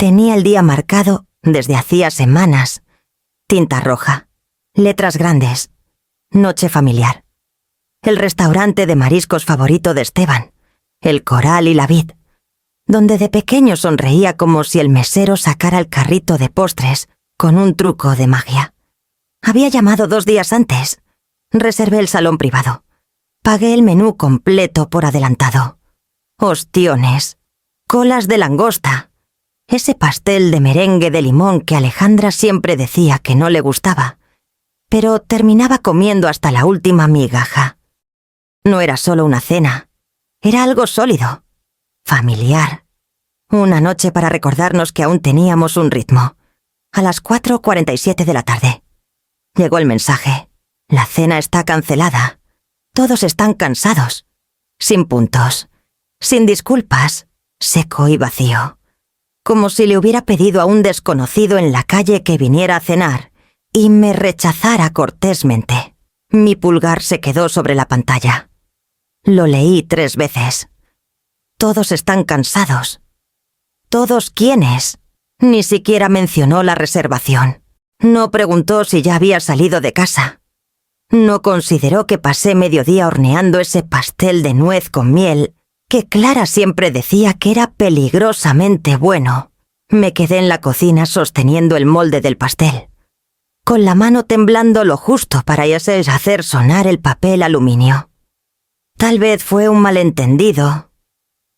Tenía el día marcado desde hacía semanas. Tinta roja, letras grandes, noche familiar. El restaurante de mariscos favorito de Esteban, el Coral y la Vid, donde de pequeño sonreía como si el mesero sacara el carrito de postres con un truco de magia. Había llamado 2 días antes. Reservé el salón privado. Pagué el menú completo por adelantado. Ostiones, colas de langosta, ese pastel de merengue de limón que Alejandra siempre decía que no le gustaba, pero terminaba comiendo hasta la última migaja. No era solo una cena, era algo sólido, familiar. Una noche para recordarnos que aún teníamos un ritmo. A las 4:47 de la tarde. Llegó el mensaje. La cena está cancelada. Todos están cansados. Sin puntos. Sin disculpas. Seco y vacío. Como si le hubiera pedido a un desconocido en la calle que viniera a cenar y me rechazara cortésmente. Mi pulgar se quedó sobre la pantalla. Lo leí 3 veces. Todos están cansados. ¿Todos quiénes? Ni siquiera mencionó la reservación. No preguntó si ya había salido de casa. No consideró que pasé mediodía horneando ese pastel de nuez con miel que Clara siempre decía que era peligrosamente bueno. Me quedé en la cocina sosteniendo el molde del pastel, con la mano temblando lo justo para hacer sonar el papel aluminio. Tal vez fue un malentendido.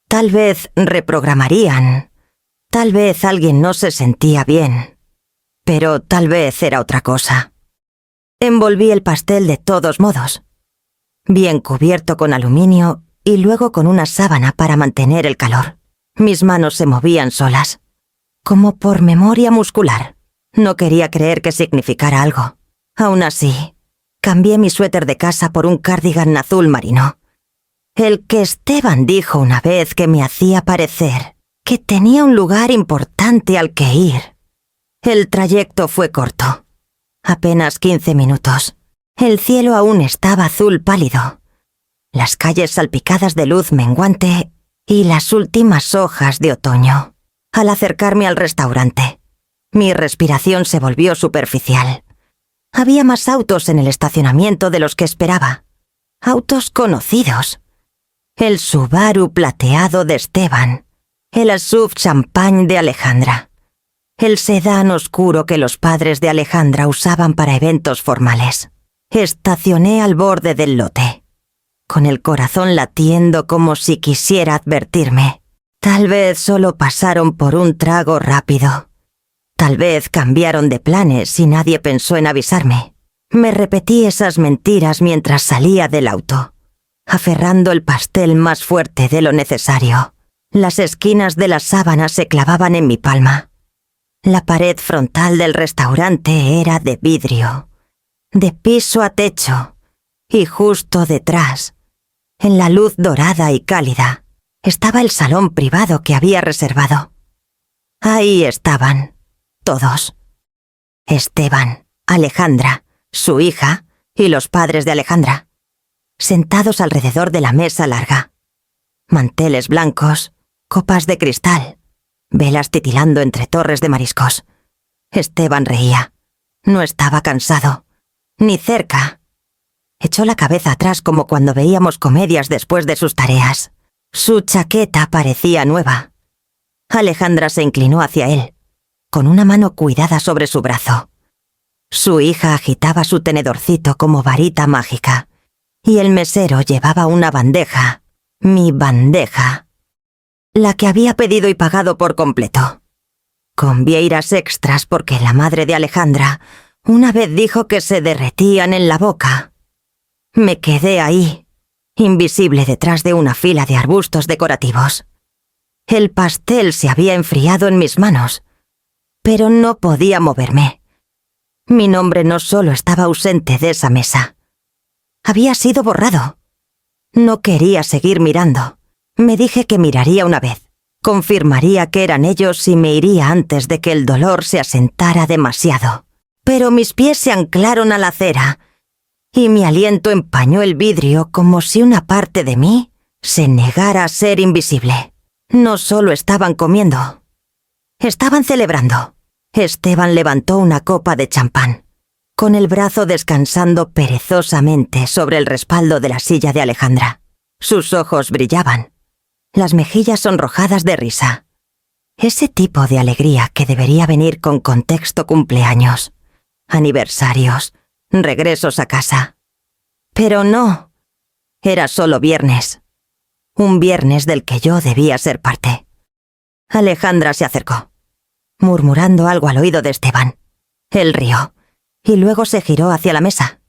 Tal vez reprogramarían. Tal vez alguien no se sentía bien. Pero tal vez era otra cosa. Envolví el pastel de todos modos, bien cubierto con aluminio y luego con una sábana para mantener el calor. Mis manos se movían solas, como por memoria muscular. No quería creer que significara algo. Aún así, cambié mi suéter de casa por un cardigan azul marino, el que Esteban dijo una vez que me hacía parecer que tenía un lugar importante al que ir. El trayecto fue corto. Apenas 15 minutos. El cielo aún estaba azul pálido. Las calles salpicadas de luz menguante y las últimas hojas de otoño. Al acercarme al restaurante, mi respiración se volvió superficial. Había más autos en el estacionamiento de los que esperaba. Autos conocidos. El Subaru plateado de Esteban. El SUV champagne de Alejandra. El sedán oscuro que los padres de Alejandra usaban para eventos formales. Estacioné al borde del lote, con el corazón latiendo como si quisiera advertirme. Tal vez solo pasaron por un trago rápido. Tal vez cambiaron de planes y nadie pensó en avisarme. Me repetí esas mentiras mientras salía del auto, aferrando el pastel más fuerte de lo necesario. Las esquinas de la sábana se clavaban en mi palma. La pared frontal del restaurante era de vidrio, de piso a techo, y justo detrás, en la luz dorada y cálida, estaba el salón privado que había reservado. Ahí estaban, todos. Esteban, Alejandra, su hija y los padres de Alejandra, sentados alrededor de la mesa larga. Manteles blancos, copas de cristal, velas titilando entre torres de mariscos. Esteban reía. No estaba cansado, ni cerca. Echó la cabeza atrás como cuando veíamos comedias después de sus tareas. Su chaqueta parecía nueva. Alejandra se inclinó hacia él, con una mano cuidada sobre su brazo. Su hija agitaba su tenedorcito como varita mágica, y el mesero llevaba una bandeja, mi bandeja, la que había pedido y pagado por completo, con vieiras extras porque la madre de Alejandra una vez dijo que se derretían en la boca. Me quedé ahí, invisible detrás de una fila de arbustos decorativos. El pastel se había enfriado en mis manos, pero no podía moverme. Mi nombre no solo estaba ausente de esa mesa, había sido borrado. No quería seguir mirando. Me dije que miraría una vez, confirmaría que eran ellos y me iría antes de que el dolor se asentara demasiado. Pero mis pies se anclaron a la acera y mi aliento empañó el vidrio como si una parte de mí se negara a ser invisible. No solo estaban comiendo, Estaban celebrando. Esteban levantó una copa de champán, con el brazo descansando perezosamente sobre el respaldo de la silla de Alejandra. Sus ojos brillaban, las mejillas sonrojadas de risa. Ese tipo de alegría que debería venir con contexto cumpleaños, aniversarios, regresos a casa. Pero no, era solo viernes. Un viernes del que yo debía ser parte. Alejandra se acercó, murmurando algo al oído de Esteban. Él rió, y luego se giró hacia la mesa.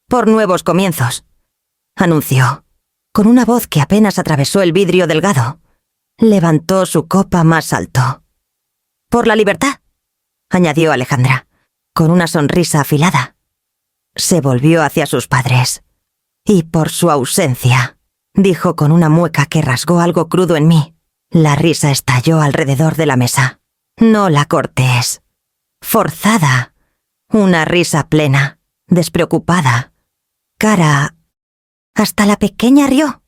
«Por nuevos comienzos», anunció, con una voz que apenas atravesó el vidrio delgado. Levantó su copa más alto. «Por la libertad», añadió Alejandra, con una sonrisa afilada. Se volvió hacia sus padres. «Y por su ausencia», dijo con una mueca que rasgó algo crudo en mí. La risa estalló alrededor de la mesa. No la cortés. Forzada. Una risa plena, despreocupada. Cara... Hasta la pequeña rió,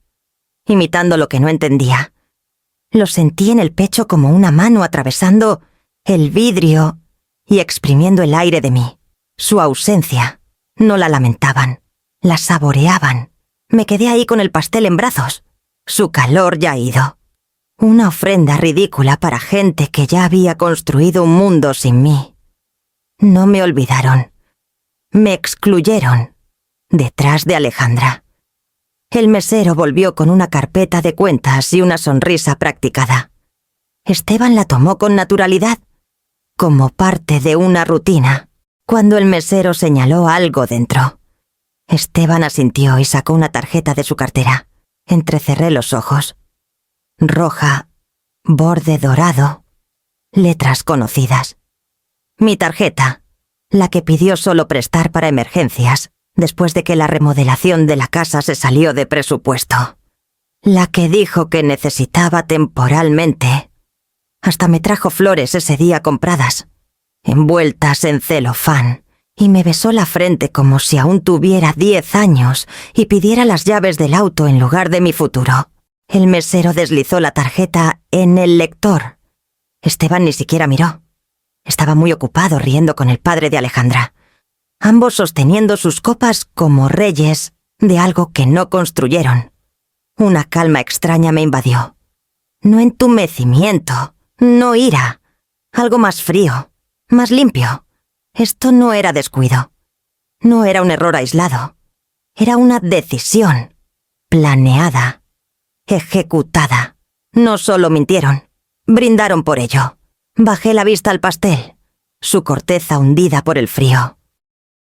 imitando lo que no entendía. Lo sentí en el pecho como una mano atravesando el vidrio y exprimiendo el aire de mí. Su ausencia. No la lamentaban, la saboreaban. Me quedé ahí con el pastel en brazos. Su calor ya ido. Una ofrenda ridícula para gente que ya había construido un mundo sin mí. No me olvidaron. Me excluyeron. Detrás de Alejandra. El mesero volvió con una carpeta de cuentas y una sonrisa practicada. Esteban la tomó con naturalidad, como parte de una rutina. Cuando el mesero señaló algo dentro, Esteban asintió y sacó una tarjeta de su cartera. Entrecerré los ojos. Roja, borde dorado, letras conocidas. Mi tarjeta, la que pidió solo prestar para emergencias, después de que la remodelación de la casa se salió de presupuesto. La que dijo que necesitaba temporalmente. Hasta me trajo flores ese día compradas, envueltas en celofán, y me besó la frente como si aún tuviera 10 años y pidiera las llaves del auto en lugar de mi futuro. El mesero deslizó la tarjeta en el lector. Esteban ni siquiera miró. Estaba muy ocupado riendo con el padre de Alejandra, ambos sosteniendo sus copas como reyes de algo que no construyeron. Una calma extraña me invadió. No entumecimiento, no ira, algo más frío, más limpio. Esto no era descuido. No era un error aislado. Era una decisión, planeada, ejecutada. No solo mintieron, brindaron por ello. Bajé la vista al pastel, su corteza hundida por el frío.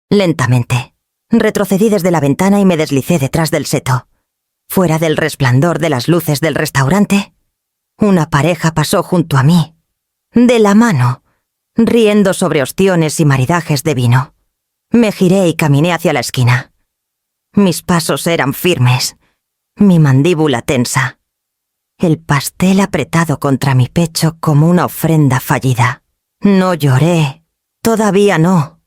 Lentamente, retrocedí desde la ventana y me deslicé detrás del seto. Fuera del resplandor de las luces del restaurante, una pareja pasó junto a mí, de la mano, riendo sobre ostiones y maridajes de vino. Me giré y caminé hacia la esquina. Mis pasos eran firmes, mi mandíbula tensa. El pastel apretado contra mi pecho como una ofrenda fallida. No lloré, todavía no.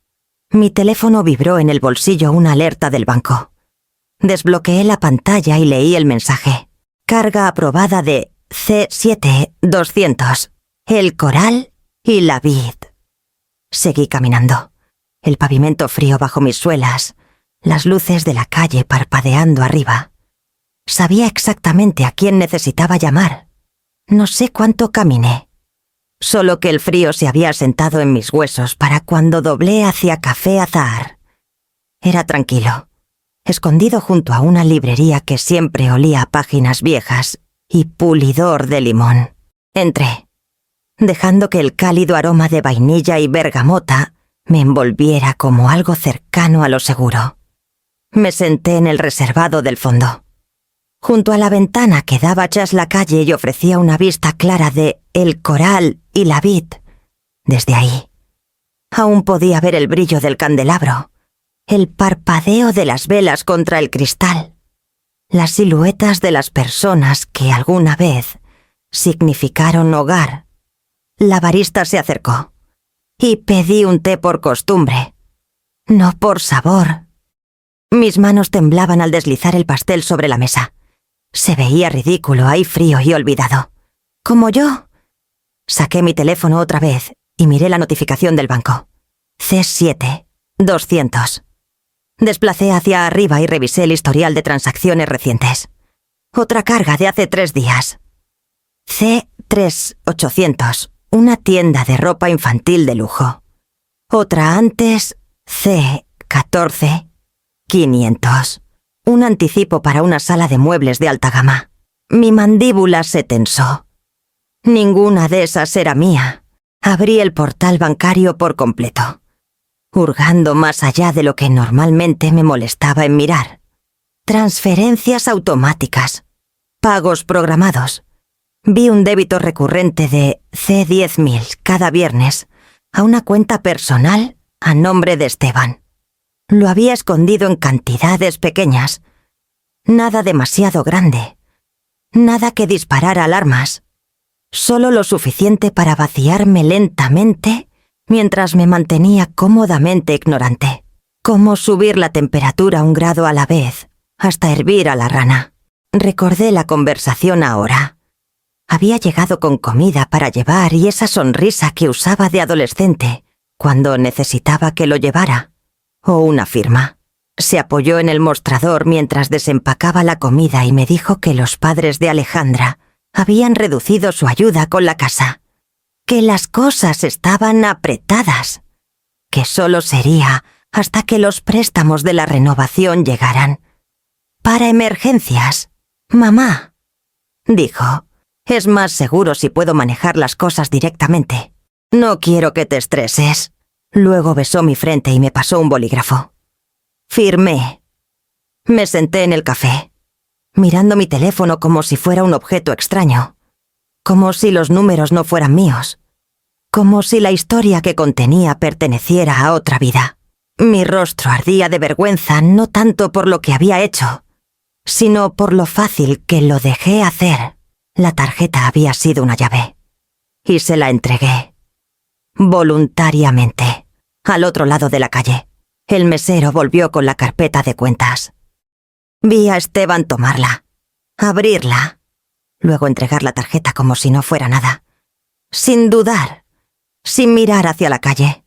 Mi teléfono vibró en el bolsillo una alerta del banco. Desbloqueé la pantalla y leí el mensaje. Carga aprobada de C7200. El coral y la vid. Seguí caminando. El pavimento frío bajo mis suelas, las luces de la calle parpadeando arriba. Sabía exactamente a quién necesitaba llamar. No sé cuánto caminé. Solo que el frío se había asentado en mis huesos para cuando doblé hacia Café Azahar. Era tranquilo, escondido junto a una librería que siempre olía a páginas viejas y pulidor de limón. Entré, dejando que el cálido aroma de vainilla y bergamota me envolviera como algo cercano a lo seguro. Me senté en el reservado del fondo, junto a la ventana que daba tras la calle y ofrecía una vista clara de el coral y la vid. Desde ahí, aún podía ver el brillo del candelabro, el parpadeo de las velas contra el cristal, las siluetas de las personas que alguna vez significaron hogar. La barista se acercó y pedí un té por costumbre, no por sabor. Mis manos temblaban al deslizar el pastel sobre la mesa. Se veía ridículo ahí frío y olvidado. Como yo. Saqué mi teléfono otra vez y miré la notificación del banco. C7, 200. Desplacé hacia arriba y revisé el historial de transacciones recientes. Otra carga de hace 3 días. C3, 800. Una tienda de ropa infantil de lujo. Otra antes, C14, 500. Un anticipo para una sala de muebles de alta gama. Mi mandíbula se tensó. Ninguna de esas era mía. Abrí el portal bancario por completo, hurgando más allá de lo que normalmente me molestaba en mirar. Transferencias automáticas. Pagos programados. Vi un débito recurrente de C10.000 cada viernes a una cuenta personal a nombre de Esteban. Lo había escondido en cantidades pequeñas. Nada demasiado grande. Nada que disparara alarmas. Solo lo suficiente para vaciarme lentamente mientras me mantenía cómodamente ignorante. Cómo subir la temperatura 1 grado a la vez hasta hervir a la rana. Recordé la conversación ahora. Había llegado con comida para llevar y esa sonrisa que usaba de adolescente cuando necesitaba que lo llevara. O una firma. Se apoyó en el mostrador mientras desempacaba la comida y me dijo que los padres de Alejandra habían reducido su ayuda con la casa. Que las cosas estaban apretadas. Que solo sería hasta que los préstamos de la renovación llegaran. Para emergencias, mamá, dijo, es más seguro si puedo manejar las cosas directamente. No quiero que te estreses. Luego besó mi frente y me pasó un bolígrafo. Firmé. Me senté en el café, mirando mi teléfono como si fuera un objeto extraño, como si los números no fueran míos, como si la historia que contenía perteneciera a otra vida. Mi rostro ardía de vergüenza no tanto por lo que había hecho, sino por lo fácil que lo dejé hacer. La tarjeta había sido una llave, y se la entregué, voluntariamente, al otro lado de la calle. El mesero volvió con la carpeta de cuentas. Vi a Esteban tomarla, abrirla, luego entregar la tarjeta como si no fuera nada, sin dudar, sin mirar hacia la calle,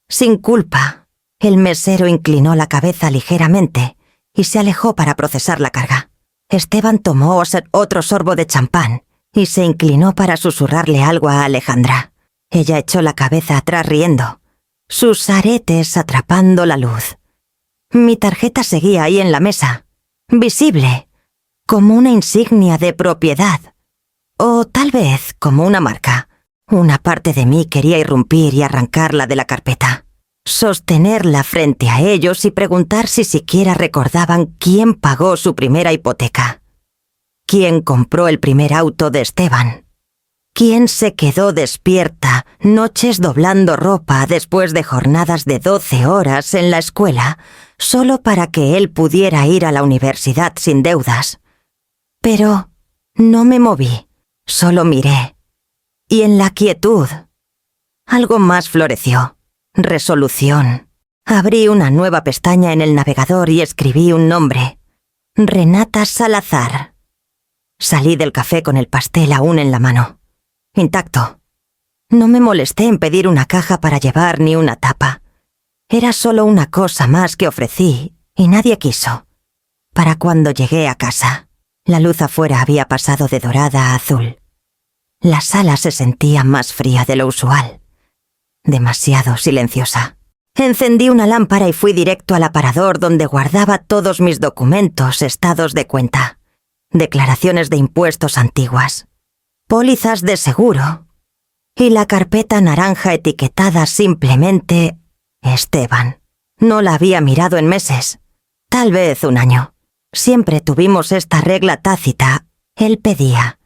sin culpa. El mesero inclinó la cabeza ligeramente y se alejó para procesar la carga. Esteban tomó otro sorbo de champán y se inclinó para susurrarle algo a Alejandra. Ella echó la cabeza atrás riendo, sus aretes atrapando la luz. Mi tarjeta seguía ahí en la mesa, visible, como una insignia de propiedad, o tal vez como una marca. Una parte de mí quería irrumpir y arrancarla de la carpeta, sostenerla frente a ellos y preguntar si siquiera recordaban quién pagó su primera hipoteca, quién compró el primer auto de Esteban, quién se quedó despierta noches doblando ropa después de jornadas de 12 horas en la escuela, solo para que él pudiera ir a la universidad sin deudas. Pero no me moví, solo miré. Y en la quietud, algo más floreció. Resolución. Abrí una nueva pestaña en el navegador y escribí un nombre. Renata Salazar. Salí del café con el pastel aún en la mano, intacto. No me molesté en pedir una caja para llevar ni una tapa. Era solo una cosa más que ofrecí y nadie quiso. Para cuando llegué a casa, la luz afuera había pasado de dorada a azul. La sala se sentía más fría de lo usual. Demasiado silenciosa. Encendí una lámpara y fui directo al aparador donde guardaba todos mis documentos, estados de cuenta, declaraciones de impuestos antiguas, pólizas de seguro y la carpeta naranja etiquetada simplemente Esteban. No la había mirado en meses, tal vez un año. Siempre tuvimos esta regla tácita. Él pedía,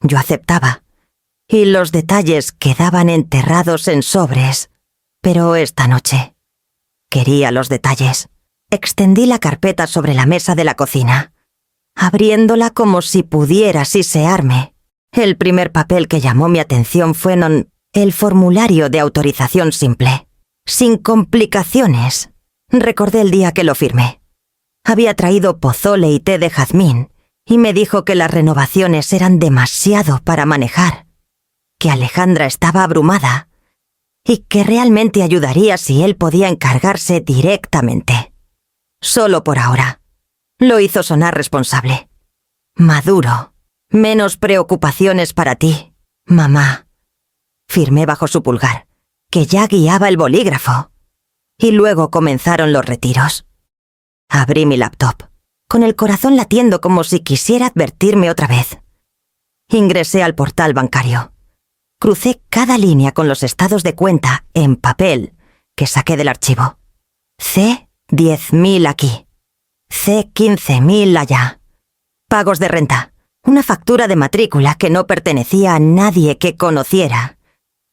yo aceptaba. Y los detalles quedaban enterrados en sobres. Pero esta noche quería los detalles. Extendí la carpeta sobre la mesa de la cocina, abriéndola como si pudiera sisearme. El primer papel que llamó mi atención fue el formulario de autorización simple. Sin complicaciones. Recordé el día que lo firmé. Había traído pozole y té de jazmín, y me dijo que las renovaciones eran demasiado para manejar, que Alejandra estaba abrumada y que realmente ayudaría si él podía encargarse directamente. Solo por ahora. Lo hizo sonar responsable. Maduro. Menos preocupaciones para ti, mamá. Firmé bajo su pulgar, que ya guiaba el bolígrafo. Y luego comenzaron los retiros. Abrí mi laptop, con el corazón latiendo como si quisiera advertirme otra vez. Ingresé al portal bancario. Crucé cada línea con los estados de cuenta en papel que saqué del archivo. C10.000 aquí. C15.000 allá. Pagos de renta. Una factura de matrícula que no pertenecía a nadie que conociera.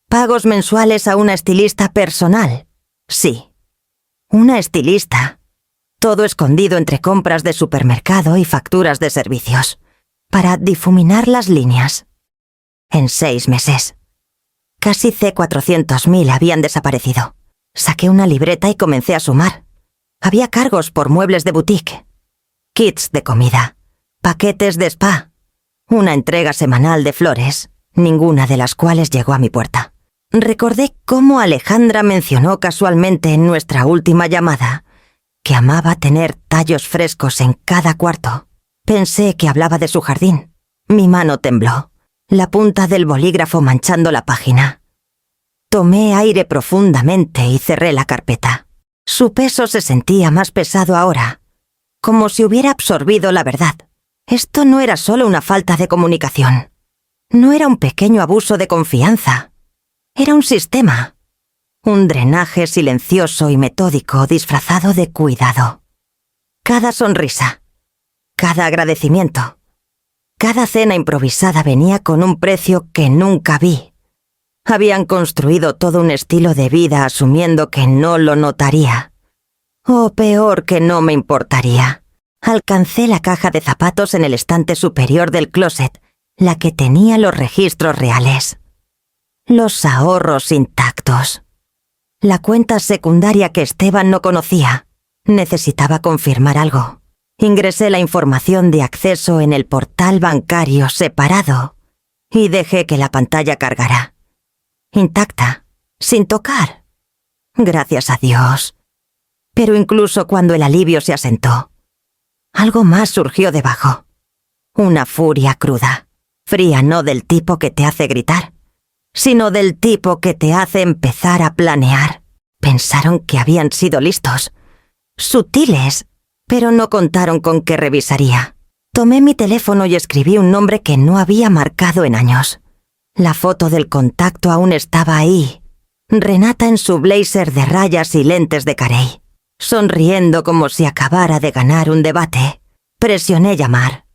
Pagos mensuales a una estilista personal. Sí. Una estilista. Todo escondido entre compras de supermercado y facturas de servicios. Para difuminar las líneas. En 6 meses. Casi C400.000 habían desaparecido. Saqué una libreta y comencé a sumar. Había cargos por muebles de boutique, kits de comida, paquetes de spa, una entrega semanal de flores, ninguna de las cuales llegó a mi puerta. Recordé cómo Alejandra mencionó casualmente en nuestra última llamada que amaba tener tallos frescos en cada cuarto. Pensé que hablaba de su jardín. Mi mano tembló. La punta del bolígrafo manchando la página. Tomé aire profundamente y cerré la carpeta. Su peso se sentía más pesado ahora, como si hubiera absorbido la verdad. Esto no era solo una falta de comunicación. No era un pequeño abuso de confianza. Era un sistema. Un drenaje silencioso y metódico disfrazado de cuidado. Cada sonrisa. Cada agradecimiento. Cada cena improvisada venía con un precio que nunca vi. Habían construido todo un estilo de vida asumiendo que no lo notaría. O peor, que no me importaría. Alcancé la caja de zapatos en el estante superior del closet, la que tenía los registros reales. Los ahorros intactos. La cuenta secundaria que Esteban no conocía. Necesitaba confirmar algo. Ingresé la información de acceso en el portal bancario separado y dejé que la pantalla cargara. Intacta, sin tocar. Gracias a Dios. Pero incluso cuando el alivio se asentó, algo más surgió debajo. Una furia cruda, fría no del tipo que te hace gritar, sino del tipo que te hace empezar a planear. Pensaron que habían sido listos, sutiles, pero no contaron con que revisaría. Tomé mi teléfono y escribí un nombre que no había marcado en años. La foto del contacto aún estaba ahí. Renata en su blazer de rayas y lentes de carey, sonriendo como si acabara de ganar un debate. Presioné llamar.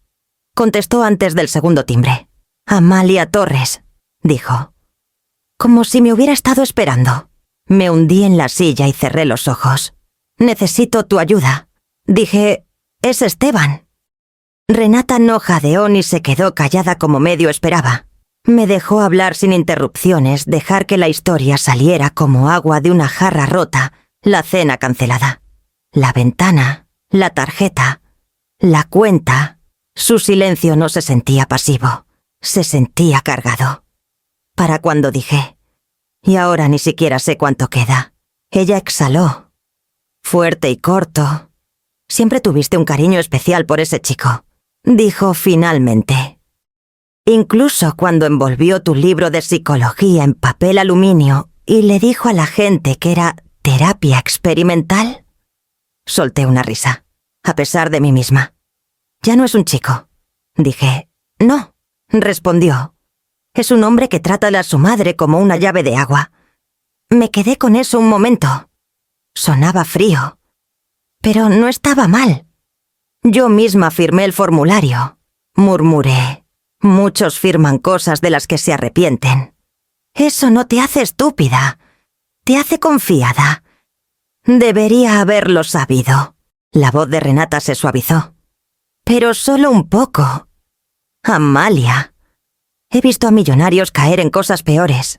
Contestó antes del segundo timbre. Amalia Torres, dijo. Como si me hubiera estado esperando. Me hundí en la silla y cerré los ojos. Necesito tu ayuda. Dije, es Esteban. Renata no jadeó ni se quedó callada como medio esperaba. Me dejó hablar sin interrupciones, dejar que la historia saliera como agua de una jarra rota, la cena cancelada. La ventana, la tarjeta, la cuenta. Su silencio no se sentía pasivo, se sentía cargado. Para cuando dije, y ahora ni siquiera sé cuánto queda. Ella exhaló. Fuerte y corto. Siempre tuviste un cariño especial por ese chico, dijo finalmente. Incluso cuando envolvió tu libro de psicología en papel aluminio y le dijo a la gente que era terapia experimental. Solté una risa, a pesar de mí misma. Ya no es un chico. Dije, no, respondió. Es un hombre que trata a su madre como una llave de agua. Me quedé con eso un momento. Sonaba frío. Pero no estaba mal. Yo misma firmé el formulario. Murmuré. Muchos firman cosas de las que se arrepienten. Eso no te hace estúpida. Te hace confiada. Debería haberlo sabido. La voz de Renata se suavizó. Pero solo un poco. Amalia. He visto a millonarios caer en cosas peores.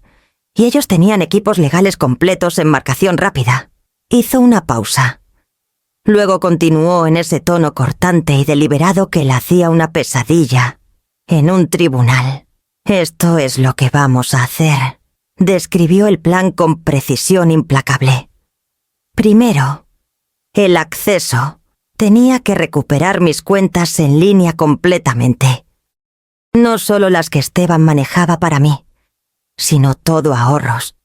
Y ellos tenían equipos legales completos en marcación rápida. Hizo una pausa. Luego continuó en ese tono cortante y deliberado que la hacía una pesadilla. En un tribunal. Esto es lo que vamos a hacer. Describió el plan con precisión implacable. Primero, el acceso. Tenía que recuperar mis cuentas en línea completamente. No solo las que Esteban manejaba para mí, sino todo ahorros,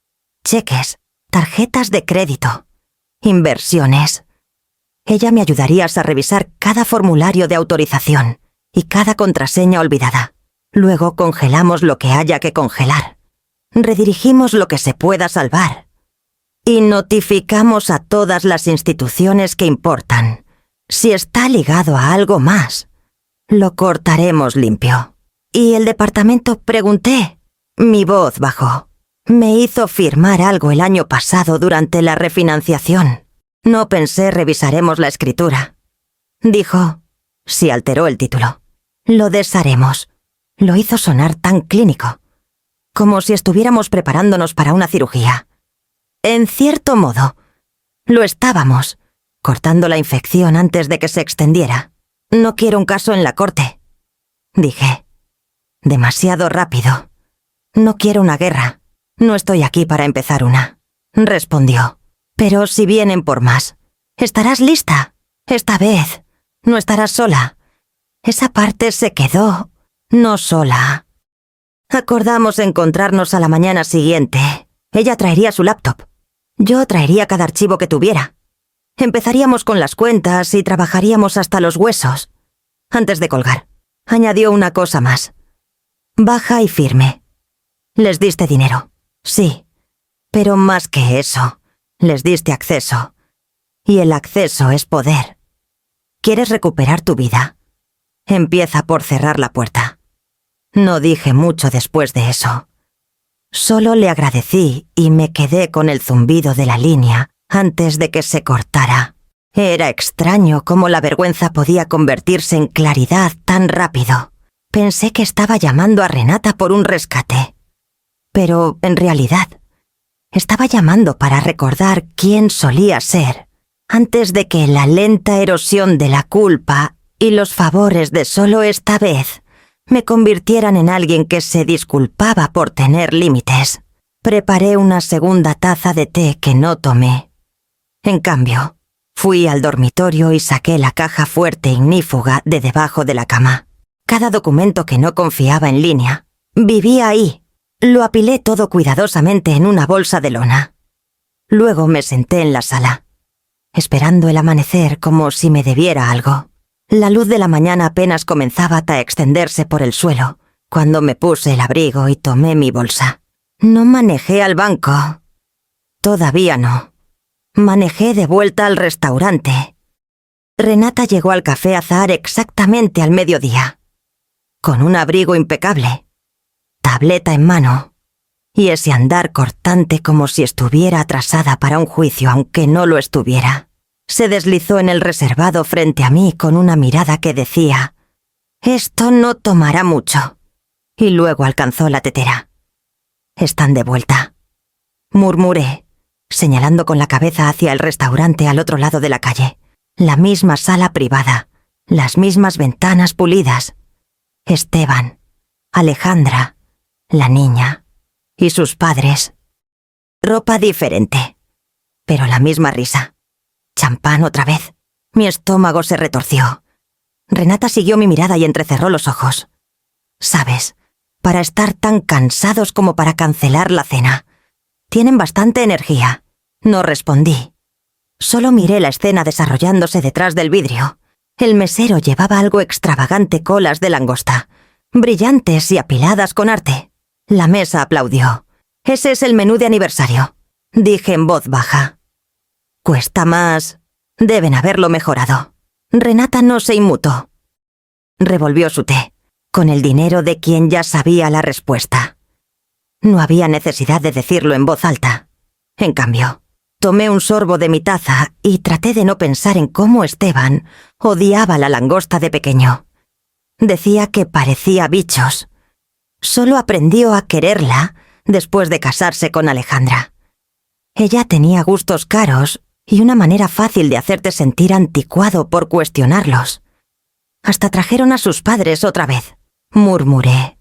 cheques, tarjetas de crédito, inversiones. Ella me ayudaría a revisar cada formulario de autorización y cada contraseña olvidada. Luego congelamos lo que haya que congelar. Redirigimos lo que se pueda salvar. Y notificamos a todas las instituciones que importan. Si está ligado a algo más, lo cortaremos limpio. ¿Y el departamento? Pregunté. Mi voz bajó. Me hizo firmar algo el año pasado durante la refinanciación. No pensé revisaremos la escritura. Dijo. Sí, alteró el título. Lo desharemos. Lo hizo sonar tan clínico, como si estuviéramos preparándonos para una cirugía. En cierto modo, lo estábamos, cortando la infección antes de que se extendiera. No quiero un caso en la corte, dije. Demasiado rápido. No quiero una guerra. No estoy aquí para empezar una, respondió. Pero si vienen por más, ¿estarás lista? Esta vez, no estarás sola. Esa parte se quedó. No sola. Acordamos encontrarnos a la mañana siguiente. Ella traería su laptop. Yo traería cada archivo que tuviera. Empezaríamos con las cuentas y trabajaríamos hasta los huesos. Antes de colgar, añadió una cosa más. Baja y firme. Les diste dinero. Sí. Pero más que eso, les diste acceso. Y el acceso es poder. ¿Quieres recuperar tu vida? Empieza por cerrar la puerta. No dije mucho después de eso. Solo le agradecí y me quedé con el zumbido de la línea antes de que se cortara. Era extraño cómo la vergüenza podía convertirse en claridad tan rápido. Pensé que estaba llamando a Renata por un rescate. Pero, en realidad, estaba llamando para recordar quién solía ser, antes de que la lenta erosión de la culpa y los favores de solo esta vez me convirtieran en alguien que se disculpaba por tener límites. Preparé una segunda taza de té que no tomé. En cambio, fui al dormitorio y saqué la caja fuerte ignífuga de debajo de la cama. Cada documento que no confiaba en línea vivía ahí. Lo apilé todo cuidadosamente en una bolsa de lona. Luego me senté en la sala, esperando el amanecer como si me debiera algo. La luz de la mañana apenas comenzaba a extenderse por el suelo, cuando me puse el abrigo y tomé mi bolsa. No manejé al banco. Todavía no. Manejé de vuelta al restaurante. Renata llegó al café Azahar exactamente al mediodía, con un abrigo impecable, tableta en mano, y ese andar cortante como si estuviera atrasada para un juicio aunque no lo estuviera. Se deslizó en el reservado frente a mí con una mirada que decía: «Esto no tomará mucho», y luego alcanzó la tetera. «Están de vuelta», murmuré, señalando con la cabeza hacia el restaurante al otro lado de la calle. La misma sala privada, las mismas ventanas pulidas. Esteban, Alejandra, la niña y sus padres. Ropa diferente, pero la misma risa. Champán otra vez. Mi estómago se retorció. Renata siguió mi mirada y entrecerró los ojos. «Sabes, para estar tan cansados como para cancelar la cena. Tienen bastante energía». No respondí. Solo miré la escena desarrollándose detrás del vidrio. El mesero llevaba algo extravagante colas de langosta, brillantes y apiladas con arte. La mesa aplaudió. «Ese es el menú de aniversario», dije en voz baja. «Cuesta más. Deben haberlo mejorado». Renata no se inmutó. Revolvió su té, con el dinero de quien ya sabía la respuesta. No había necesidad de decirlo en voz alta. En cambio, tomé un sorbo de mi taza y traté de no pensar en cómo Esteban odiaba la langosta de pequeño. Decía que parecía bichos. Solo aprendió a quererla después de casarse con Alejandra. Ella tenía gustos caros y una manera fácil de hacerte sentir anticuado por cuestionarlos. Hasta trajeron a sus padres otra vez, murmuré.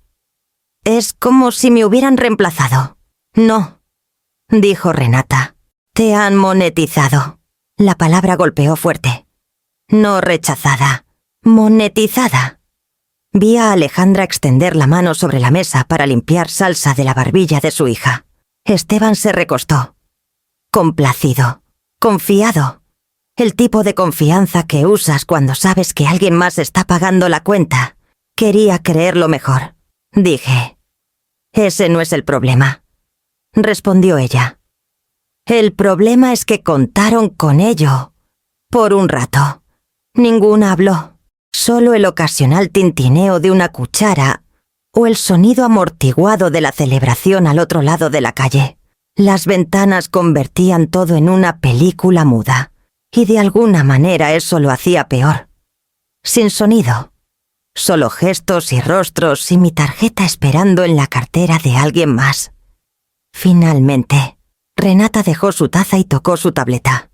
Es como si me hubieran reemplazado. No, dijo Renata. Te han monetizado. La palabra golpeó fuerte. No rechazada, monetizada. Vi a Alejandra extender la mano sobre la mesa para limpiar salsa de la barbilla de su hija. Esteban se recostó. Complacido, confiado. El tipo de confianza que usas cuando sabes que alguien más está pagando la cuenta. Quería creerlo mejor. Dije. Ese no es el problema, respondió ella. El problema es que contaron con ello. Por un rato. Ninguna habló. Solo el ocasional tintineo de una cuchara o el sonido amortiguado de la celebración al otro lado de la calle. Las ventanas convertían todo en una película muda, y de alguna manera eso lo hacía peor. Sin sonido. Solo gestos y rostros y mi tarjeta esperando en la cartera de alguien más. Finalmente, Renata dejó su taza y tocó su tableta.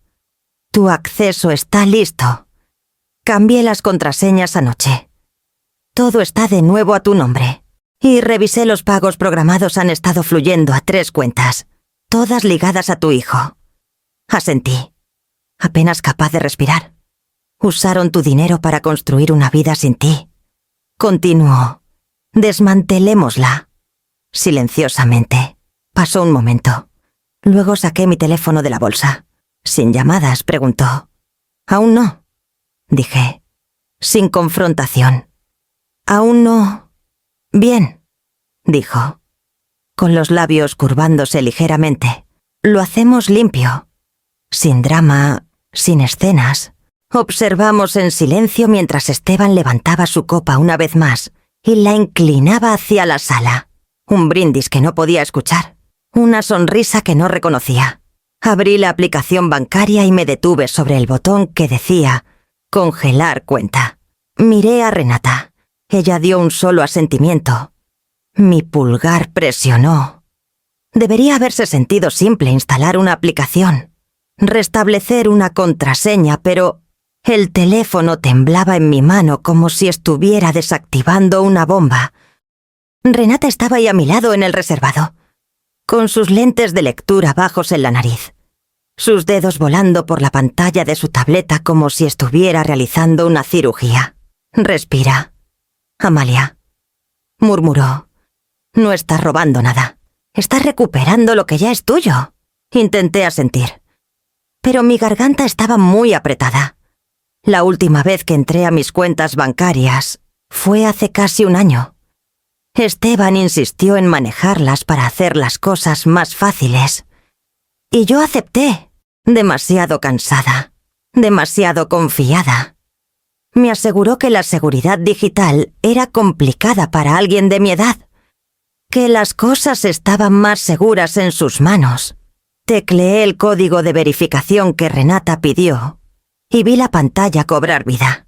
Tu acceso está listo. Cambié las contraseñas anoche. Todo está de nuevo a tu nombre. Y revisé los pagos programados han estado fluyendo a 3 cuentas, todas ligadas a tu hijo. Asentí, apenas capaz de respirar. Usaron tu dinero para construir una vida sin ti. Continuó. Desmantelémosla. Silenciosamente. Pasó un momento. Luego saqué mi teléfono de la bolsa. Sin llamadas, preguntó. Aún no, dije. Sin confrontación. Aún no. Bien, dijo, con los labios curvándose ligeramente. Lo hacemos limpio. Sin drama, sin escenas. Observamos en silencio mientras Esteban levantaba su copa una vez más y la inclinaba hacia la sala. Un brindis que no podía escuchar. Una sonrisa que no reconocía. Abrí la aplicación bancaria y me detuve sobre el botón que decía «Congelar cuenta». Miré a Renata. Ella dio un solo asentimiento. Mi pulgar presionó. Debería haberse sentido simple instalar una aplicación, restablecer una contraseña, pero el teléfono temblaba en mi mano como si estuviera desactivando una bomba. Renata estaba ahí a mi lado en el reservado, con sus lentes de lectura bajos en la nariz, sus dedos volando por la pantalla de su tableta como si estuviera realizando una cirugía. Respira, Amalia, murmuró. No estás robando nada. Estás recuperando lo que ya es tuyo. Intenté asentir. Pero mi garganta estaba muy apretada. La última vez que entré a mis cuentas bancarias fue hace casi un año. Esteban insistió en manejarlas para hacer las cosas más fáciles. Y yo acepté, demasiado cansada, demasiado confiada. Me aseguró que la seguridad digital era complicada para alguien de mi edad, que las cosas estaban más seguras en sus manos. Tecleé el código de verificación que Renata pidió y vi la pantalla cobrar vida.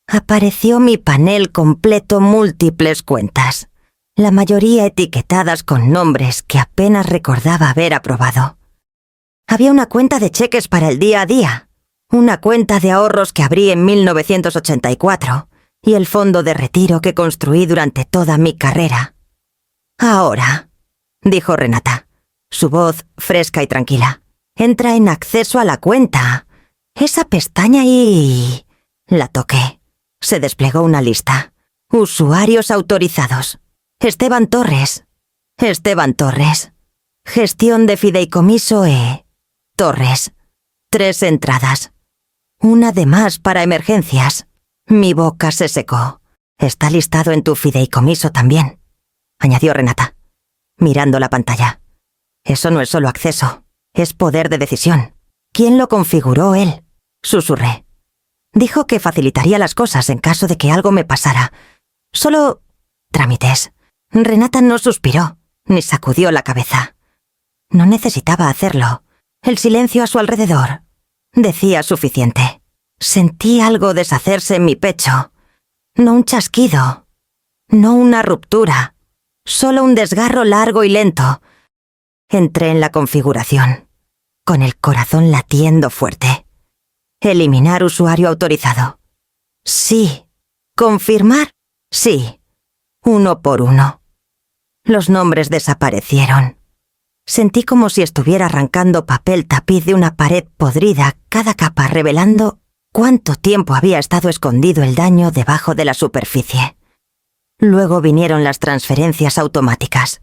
Apareció mi panel completo, múltiples cuentas, la mayoría etiquetadas con nombres que apenas recordaba haber aprobado. Había una cuenta de cheques para el día a día, una cuenta de ahorros que abrí en 1984 y el fondo de retiro que construí durante toda mi carrera. Ahora, dijo Renata, su voz fresca y tranquila, entra en acceso a la cuenta. Esa pestaña y... La toqué. Se desplegó una lista. Usuarios autorizados. Esteban Torres. Esteban Torres. Gestión de fideicomiso E. Torres. 3 entradas. Una de más para emergencias. Mi boca se secó. Está listado en tu fideicomiso también, añadió Renata, mirando la pantalla. Eso no es solo acceso, es poder de decisión. ¿Quién lo configuró él? Susurré. Dijo que facilitaría las cosas en caso de que algo me pasara. Solo trámites. Renata no suspiró, ni sacudió la cabeza. No necesitaba hacerlo. El silencio a su alrededor decía suficiente. Sentí algo deshacerse en mi pecho. No un chasquido, no una ruptura, solo un desgarro largo y lento. Entré en la configuración, con el corazón latiendo fuerte. Eliminar usuario autorizado. Sí. Confirmar. Sí. 1 por 1. Los nombres desaparecieron. Sentí como si estuviera arrancando papel tapiz de una pared podrida, cada capa revelando cuánto tiempo había estado escondido el daño debajo de la superficie. Luego vinieron las transferencias automáticas.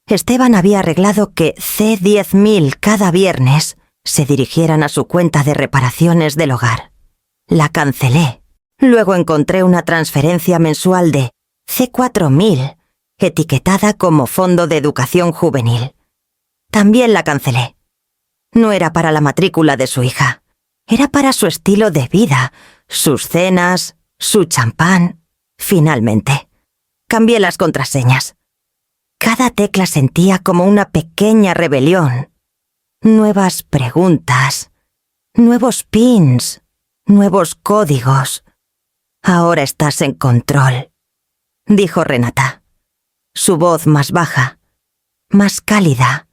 Esteban había arreglado que C10.000 cada viernes se dirigieran a su cuenta de reparaciones del hogar. La cancelé. Luego encontré una transferencia mensual de C4.000, etiquetada como Fondo de Educación Juvenil. También la cancelé. No era para la matrícula de su hija. Era para su estilo de vida, sus cenas, su champán. Finalmente, cambié las contraseñas. Cada tecla sentía como una pequeña rebelión. Nuevas preguntas, nuevos pins, nuevos códigos. Ahora estás en control, dijo Renata. Su voz más baja, más cálida.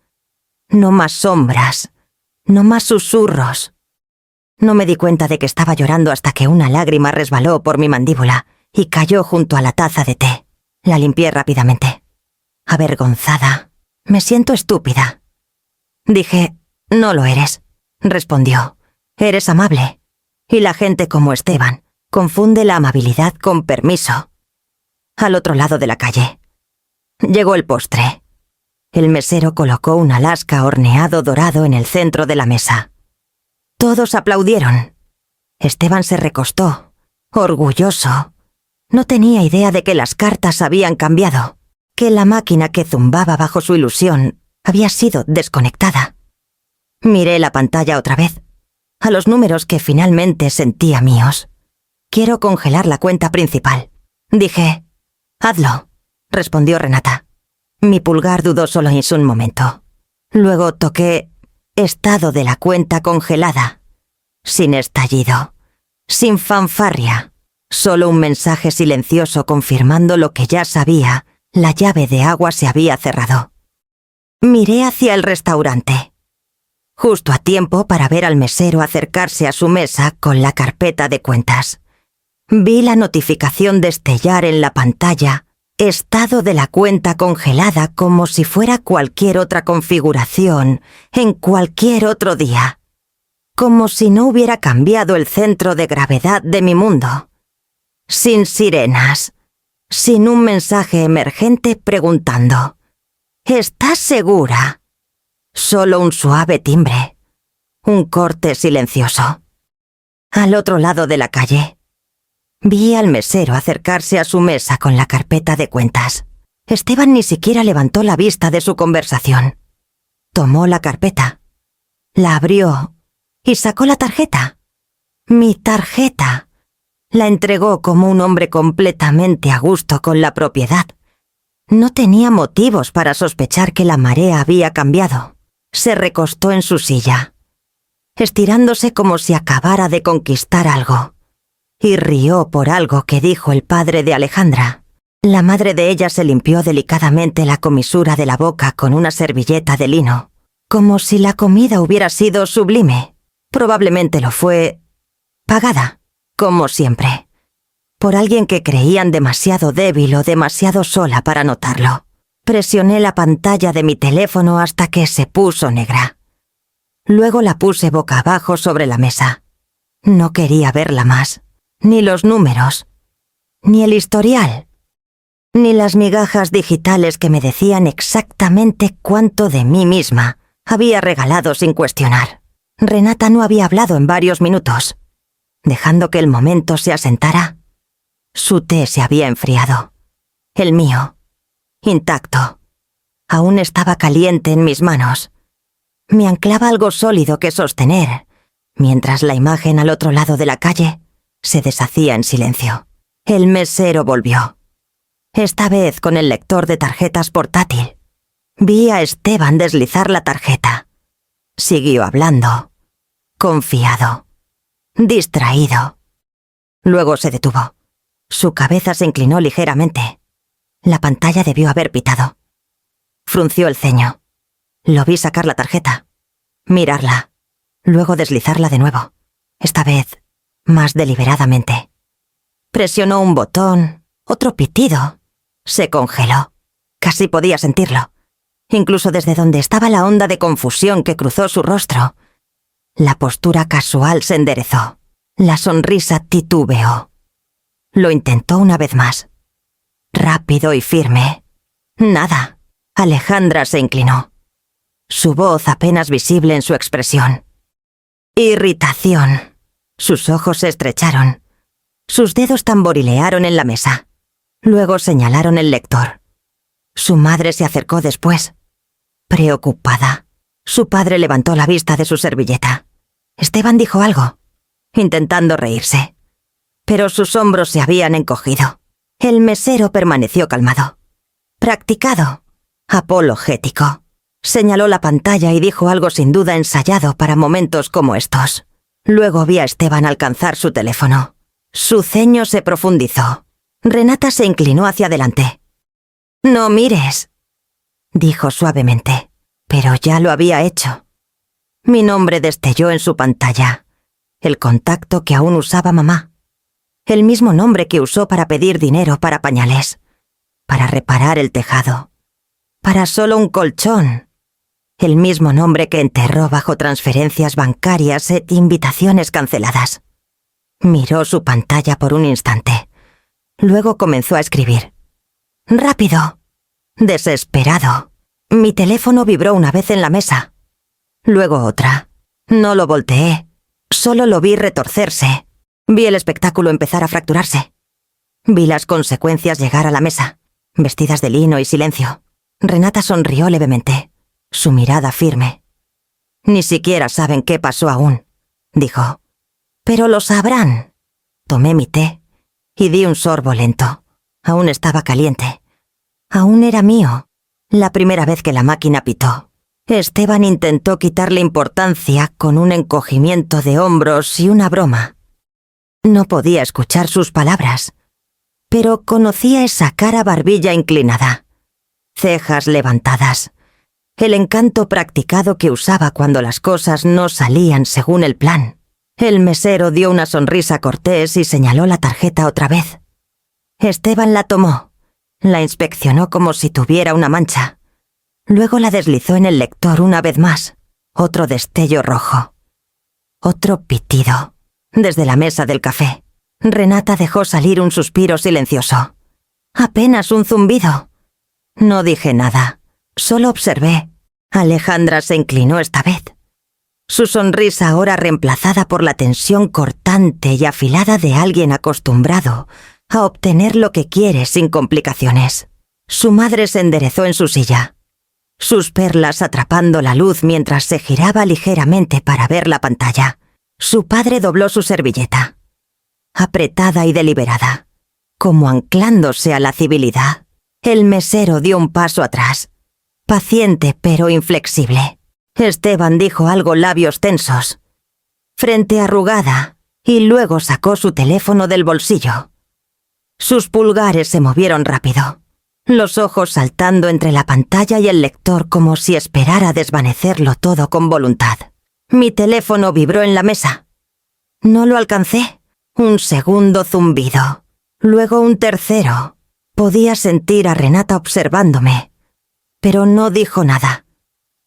No más sombras, no más susurros. No me di cuenta de que estaba llorando hasta que una lágrima resbaló por mi mandíbula y cayó junto a la taza de té. La limpié rápidamente. Avergonzada. Me siento estúpida. Dije, no lo eres, respondió. Eres amable. Y la gente como Esteban confunde la amabilidad con permiso. Al otro lado de la calle. Llegó el postre. El mesero colocó un Alaska horneado dorado en el centro de la mesa. Todos aplaudieron. Esteban se recostó, orgulloso. No tenía idea de que las cartas habían cambiado, que la máquina que zumbaba bajo su ilusión había sido desconectada. Miré la pantalla otra vez, a los números que finalmente sentía míos. Quiero congelar la cuenta principal. Dije, hazlo, respondió Renata. Mi pulgar dudó solo un momento. Luego toqué estado de la cuenta congelada. Sin estallido. Sin fanfarria. Solo un mensaje silencioso confirmando lo que ya sabía. La llave de agua se había cerrado. Miré hacia el restaurante. Justo a tiempo para ver al mesero acercarse a su mesa con la carpeta de cuentas. Vi la notificación destellar en la pantalla. Estado de la cuenta congelada como si fuera cualquier otra configuración, en cualquier otro día. Como si no hubiera cambiado el centro de gravedad de mi mundo. Sin sirenas. Sin un mensaje emergente preguntando. ¿Estás segura? Solo un suave timbre. Un corte silencioso. Al otro lado de la calle. Vi al mesero acercarse a su mesa con la carpeta de cuentas. Esteban ni siquiera levantó la vista de su conversación. Tomó la carpeta, la abrió y sacó la tarjeta. Mi tarjeta. La entregó como un hombre completamente a gusto con la propiedad. No tenía motivos para sospechar que la marea había cambiado. Se recostó en su silla, estirándose como si acabara de conquistar algo. Y rió por algo que dijo el padre de Alejandra. La madre de ella se limpió delicadamente la comisura de la boca con una servilleta de lino, como si la comida hubiera sido sublime. Probablemente lo fue pagada, como siempre, por alguien que creían demasiado débil o demasiado sola para notarlo. Presioné la pantalla de mi teléfono hasta que se puso negra. Luego la puse boca abajo sobre la mesa. No quería verla más. Ni los números, ni el historial, ni las migajas digitales que me decían exactamente cuánto de mí misma había regalado sin cuestionar. Renata no había hablado en varios minutos. Dejando que el momento se asentara, su té se había enfriado. El mío, intacto, aún estaba caliente en mis manos. Me anclaba algo sólido que sostener, mientras la imagen al otro lado de la calle se deshacía en silencio. El mesero volvió. Esta vez con el lector de tarjetas portátil. Vi a Esteban deslizar la tarjeta. Siguió hablando. Confiado. Distraído. Luego se detuvo. Su cabeza se inclinó ligeramente. La pantalla debió haber pitado. Frunció el ceño. Lo vi sacar la tarjeta. Mirarla. Luego deslizarla de nuevo. Esta vez más deliberadamente. Presionó un botón, otro pitido. Se congeló. Casi podía sentirlo, incluso desde donde estaba la onda de confusión que cruzó su rostro. La postura casual se enderezó. La sonrisa titubeó. Lo intentó una vez más. Rápido y firme. Nada. Alejandra se inclinó. Su voz apenas visible en su expresión. Irritación. Sus ojos se estrecharon. Sus dedos tamborilearon en la mesa. Luego señalaron el lector. Su madre se acercó después. Preocupada. Su padre levantó la vista de su servilleta. Esteban dijo algo, intentando reírse. Pero sus hombros se habían encogido. El mesero permaneció calmado. Practicado. Apologético. Señaló la pantalla y dijo algo sin duda ensayado para momentos como estos. Luego vi a Esteban alcanzar su teléfono. Su ceño se profundizó. Renata se inclinó hacia adelante. «No mires», dijo suavemente, pero ya lo había hecho. Mi nombre destelló en su pantalla. El contacto que aún usaba mamá. El mismo nombre que usó para pedir dinero para pañales. Para reparar el tejado. Para solo un colchón. El mismo nombre que enterró bajo transferencias bancarias e invitaciones canceladas. Miró su pantalla por un instante. Luego comenzó a escribir. Rápido. Desesperado. Mi teléfono vibró una vez en la mesa. Luego otra. No lo volteé. Solo lo vi retorcerse. Vi el espectáculo empezar a fracturarse. Vi las consecuencias llegar a la mesa, vestidas de lino y silencio. Renata sonrió levemente, su mirada firme. Ni siquiera saben qué pasó aún, dijo. Pero lo sabrán. Tomé mi té y di un sorbo lento. Aún estaba caliente. Aún era mío. La primera vez que la máquina pitó. Esteban intentó quitarle importancia con un encogimiento de hombros y una broma. No podía escuchar sus palabras, pero conocía esa cara barbilla inclinada, cejas levantadas, el encanto practicado que usaba cuando las cosas no salían según el plan. El mesero dio una sonrisa cortés y señaló la tarjeta otra vez. Esteban la tomó, la inspeccionó como si tuviera una mancha. Luego la deslizó en el lector una vez más. Otro destello rojo. Otro pitido. Desde la mesa del café, Renata dejó salir un suspiro silencioso. Apenas un zumbido. No dije nada. Solo observé. Alejandra se inclinó esta vez. Su sonrisa ahora reemplazada por la tensión cortante y afilada de alguien acostumbrado a obtener lo que quiere sin complicaciones. Su madre se enderezó en su silla. Sus perlas atrapando la luz mientras se giraba ligeramente para ver la pantalla. Su padre dobló su servilleta. Apretada y deliberada, como anclándose a la civilidad. El mesero dio un paso atrás, paciente pero inflexible. Esteban dijo algo labios tensos, frente arrugada, y luego sacó su teléfono del bolsillo. Sus pulgares se movieron rápido. Los ojos saltando entre la pantalla y el lector como si esperara desvanecerlo todo con voluntad. Mi teléfono vibró en la mesa. No lo alcancé. Un segundo zumbido. Luego un tercero. Podía sentir a Renata observándome. Pero no dijo nada.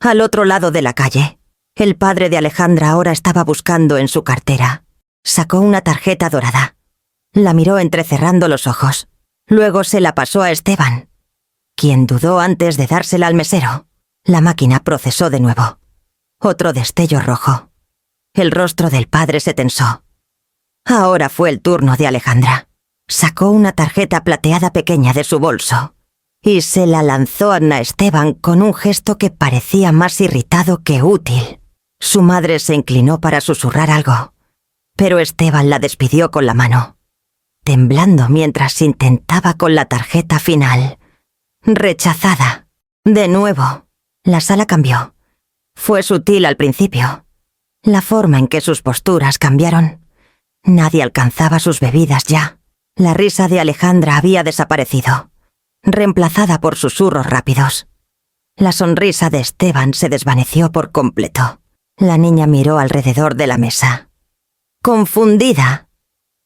Al otro lado de la calle, el padre de Alejandra ahora estaba buscando en su cartera. Sacó una tarjeta dorada. La miró entrecerrando los ojos. Luego se la pasó a Esteban, quien dudó antes de dársela al mesero. La máquina procesó de nuevo. Otro destello rojo. El rostro del padre se tensó. Ahora fue el turno de Alejandra. Sacó una tarjeta plateada pequeña de su bolso y se la lanzó a Esteban con un gesto que parecía más irritado que útil. Su madre se inclinó para susurrar algo, pero Esteban la despidió con la mano, temblando mientras intentaba con la tarjeta final. Rechazada. De nuevo. La sala cambió. Fue sutil al principio. La forma en que sus posturas cambiaron. Nadie alcanzaba sus bebidas ya. La risa de Alejandra había desaparecido, reemplazada por susurros rápidos. La sonrisa de Esteban se desvaneció por completo. La niña miró alrededor de la mesa, confundida,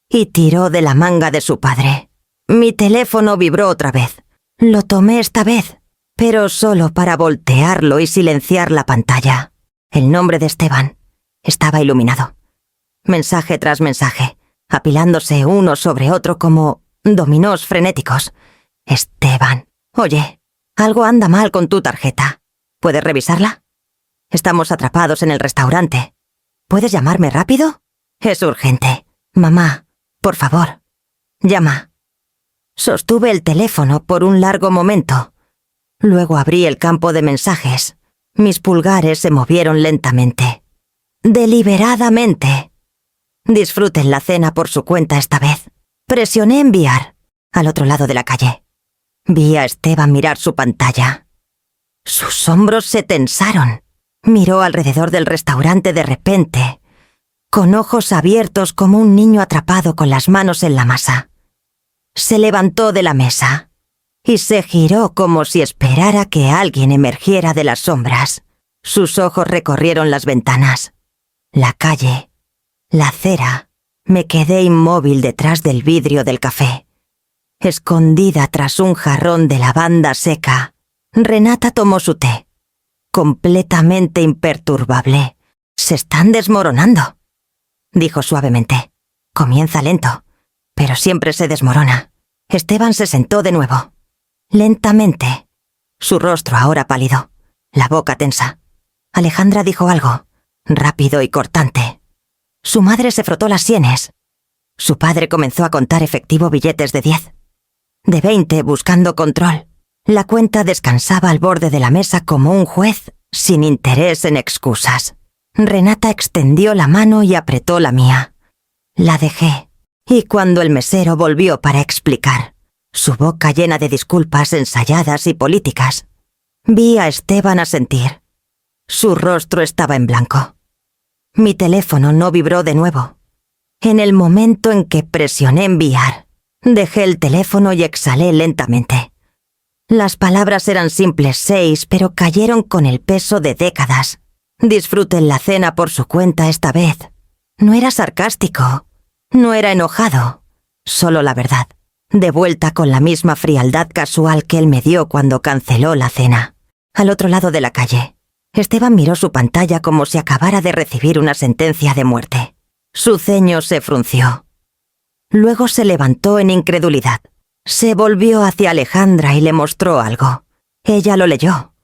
y tiró de la manga de su padre. Mi teléfono vibró otra vez. Lo tomé esta vez, pero solo para voltearlo y silenciar la pantalla. El nombre de Esteban estaba iluminado. Mensaje tras mensaje, apilándose uno sobre otro como dominós frenéticos. Esteban, oye, algo anda mal con tu tarjeta. ¿Puedes revisarla? Estamos atrapados en el restaurante. ¿Puedes llamarme rápido? Es urgente. Mamá, por favor, llama. Sostuve el teléfono por un largo momento. Luego abrí el campo de mensajes. Mis pulgares se movieron lentamente. Deliberadamente. Disfruten la cena por su cuenta esta vez. Presioné enviar, al otro lado de la calle. Vi a Esteban mirar su pantalla. Sus hombros se tensaron. Miró alrededor del restaurante de repente, con ojos abiertos como un niño atrapado con las manos en la masa. Se levantó de la mesa y se giró como si esperara que alguien emergiera de las sombras. Sus ojos recorrieron las ventanas, la calle, la acera. Me quedé inmóvil detrás del vidrio del café. Escondida tras un jarrón de lavanda seca, Renata tomó su té. Completamente imperturbable. Se están desmoronando, dijo suavemente. Comienza lento, pero siempre se desmorona. Esteban se sentó de nuevo. Lentamente. Su rostro ahora pálido, la boca tensa. Alejandra dijo algo, rápido y cortante. Su madre se frotó las sienes. Su padre comenzó a contar efectivo billetes de 10. De 20, buscando control. La cuenta descansaba al borde de la mesa como un juez, sin interés en excusas. Renata extendió la mano y apretó la mía. La dejé, y cuando el mesero volvió para explicar, su boca llena de disculpas ensayadas y políticas, vi a Esteban asentir. Su rostro estaba en blanco. Mi teléfono no vibró de nuevo. En el momento en que presioné enviar, dejé el teléfono y exhalé lentamente. Las palabras eran simples 6, pero cayeron con el peso de décadas. Disfruten la cena por su cuenta esta vez. No era sarcástico, no era enojado, solo la verdad, de vuelta con la misma frialdad casual que él me dio cuando canceló la cena. Al otro lado de la calle, Esteban miró su pantalla como si acabara de recibir una sentencia de muerte. Su ceño se frunció. Luego se levantó en incredulidad. Se volvió hacia Alejandra y le mostró algo. Ella lo leyó.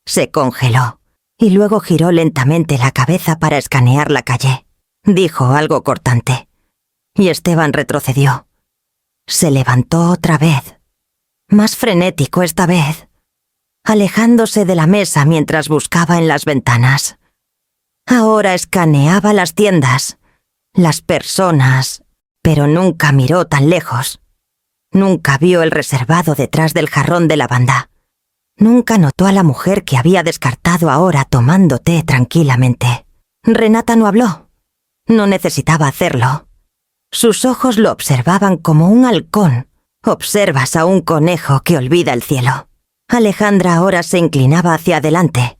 Se congeló y luego giró lentamente la cabeza para escanear la calle. Dijo algo cortante. Y Esteban retrocedió. Se levantó otra vez. Más frenético esta vez, alejándose de la mesa mientras buscaba en las ventanas. Ahora escaneaba las tiendas, las personas, pero nunca miró tan lejos. Nunca vio el reservado detrás del jarrón de lavanda. Nunca notó a la mujer que había descartado ahora tomando té tranquilamente. Renata no habló. No necesitaba hacerlo. Sus ojos lo observaban como un halcón. Observas a un conejo que olvida el cielo. Alejandra ahora se inclinaba hacia adelante,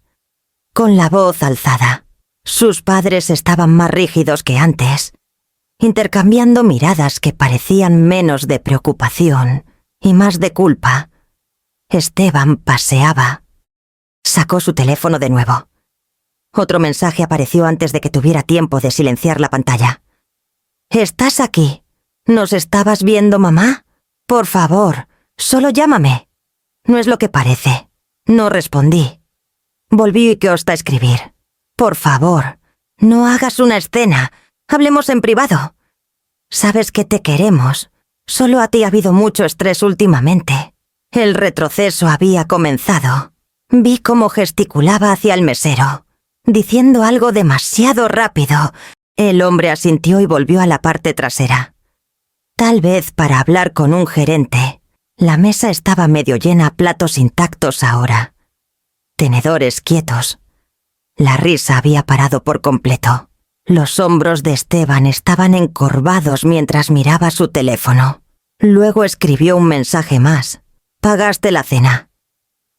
con la voz alzada. Sus padres estaban más rígidos que antes, intercambiando miradas que parecían menos de preocupación y más de culpa. Esteban paseaba. Sacó su teléfono de nuevo. Otro mensaje apareció antes de que tuviera tiempo de silenciar la pantalla. ¿Estás aquí? ¿Nos estabas viendo, mamá? Por favor, solo llámame. No es lo que parece. No respondí. Volví Costa a escribir. Por favor, no hagas una escena. Hablemos en privado. Sabes que te queremos. Solo a ti ha habido mucho estrés últimamente. El retroceso había comenzado. Vi cómo gesticulaba hacia el mesero, diciendo algo demasiado rápido. El hombre asintió y volvió a la parte trasera. Tal vez para hablar con un gerente. La mesa estaba medio llena, platos intactos ahora. Tenedores quietos. La risa había parado por completo. Los hombros de Esteban estaban encorvados mientras miraba su teléfono. Luego escribió un mensaje más. Pagaste la cena.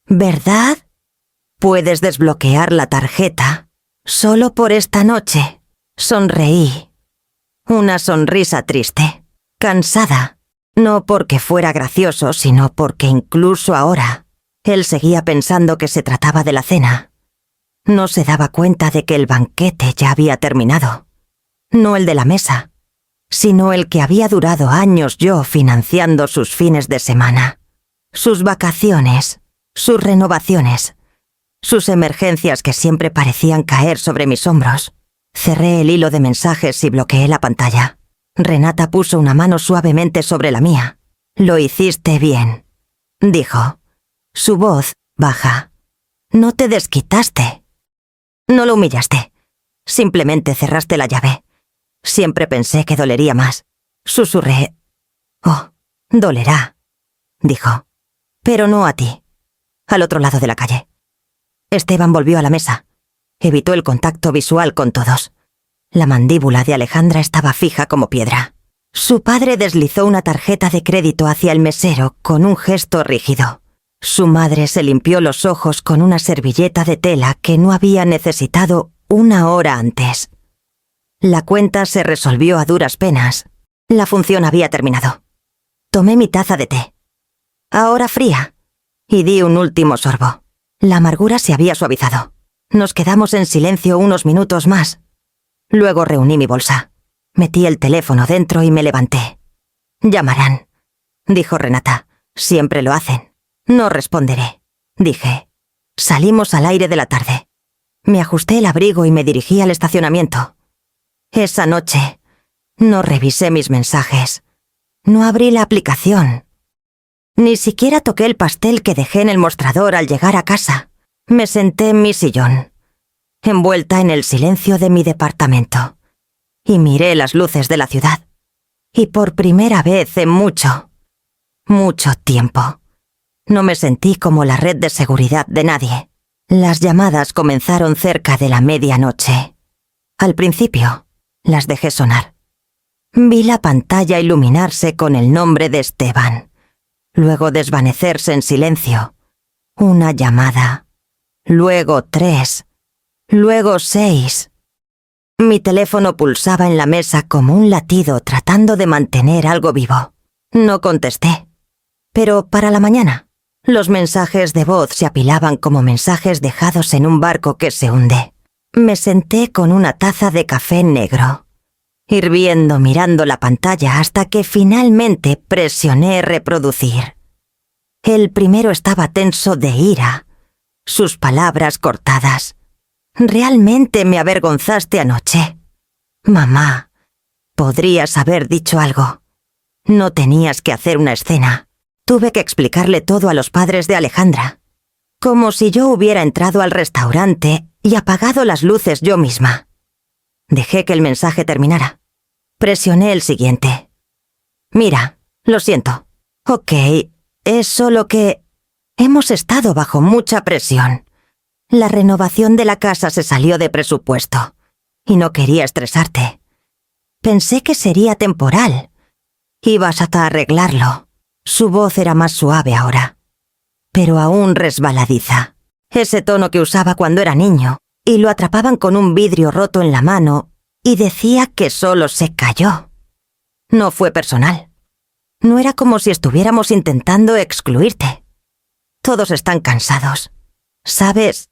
¿Verdad? Puedes desbloquear la tarjeta. Solo por esta noche. Sonreí. Una sonrisa triste, cansada. No porque fuera gracioso, sino porque incluso ahora él seguía pensando que se trataba de la cena. No se daba cuenta de que el banquete ya había terminado. No el de la mesa, sino el que había durado años yo financiando sus fines de semana, sus vacaciones, sus renovaciones, sus emergencias que siempre parecían caer sobre mis hombros. Cerré el hilo de mensajes y bloqueé la pantalla. Renata puso una mano suavemente sobre la mía. «Lo hiciste bien», dijo. Su voz baja. «No te desquitaste. No lo humillaste. Simplemente cerraste la llave. Siempre pensé que dolería más». Susurré. «Oh, dolerá», dijo. «Pero no a ti. Al otro lado de la calle». Esteban volvió a la mesa. Evitó el contacto visual con todos. La mandíbula de Alejandra estaba fija como piedra. Su padre deslizó una tarjeta de crédito hacia el mesero con un gesto rígido. Su madre se limpió los ojos con una servilleta de tela que no había necesitado una hora antes. La cuenta se resolvió a duras penas. La función había terminado. Tomé mi taza de té, ahora fría, y di un último sorbo. La amargura se había suavizado. Nos quedamos en silencio unos minutos más. Luego reuní mi bolsa. Metí el teléfono dentro y me levanté. «Llamarán», dijo Renata. «Siempre lo hacen». «No responderé», dije. Salimos al aire de la tarde. Me ajusté el abrigo y me dirigí al estacionamiento. Esa noche no revisé mis mensajes. No abrí la aplicación. Ni siquiera toqué el pastel que dejé en el mostrador al llegar a casa. Me senté en mi sillón, envuelta en el silencio de mi departamento, y miré las luces de la ciudad. Y por primera vez en mucho tiempo, no me sentí como la red de seguridad de nadie. Las llamadas comenzaron cerca de la medianoche. Al principio, las dejé sonar. Vi la pantalla iluminarse con el nombre de Esteban, luego desvanecerse en silencio. Una llamada, luego 3, luego 6. Mi teléfono pulsaba en la mesa como un latido tratando de mantener algo vivo. No contesté. Pero para la mañana, los mensajes de voz se apilaban como mensajes dejados en un barco que se hunde. Me senté con una taza de café negro, hirviendo mirando la pantalla hasta que finalmente presioné reproducir. El primero estaba tenso de ira, sus palabras cortadas. «Realmente me avergonzaste anoche. Mamá, podrías haber dicho algo. No tenías que hacer una escena». Tuve que explicarle todo a los padres de Alejandra, como si yo hubiera entrado al restaurante y apagado las luces yo misma. Dejé que el mensaje terminara. Presioné el siguiente. «Mira, lo siento. Ok, es solo que hemos estado bajo mucha presión. La renovación de la casa se salió de presupuesto y no quería estresarte. Pensé que sería temporal. Ibas a arreglarlo». Su voz era más suave ahora, pero aún resbaladiza. Ese tono que usaba cuando era niño, y lo atrapaban con un vidrio roto en la mano, y decía que solo se cayó. No fue personal. No era como si estuviéramos intentando excluirte. Todos están cansados. ¿Sabes?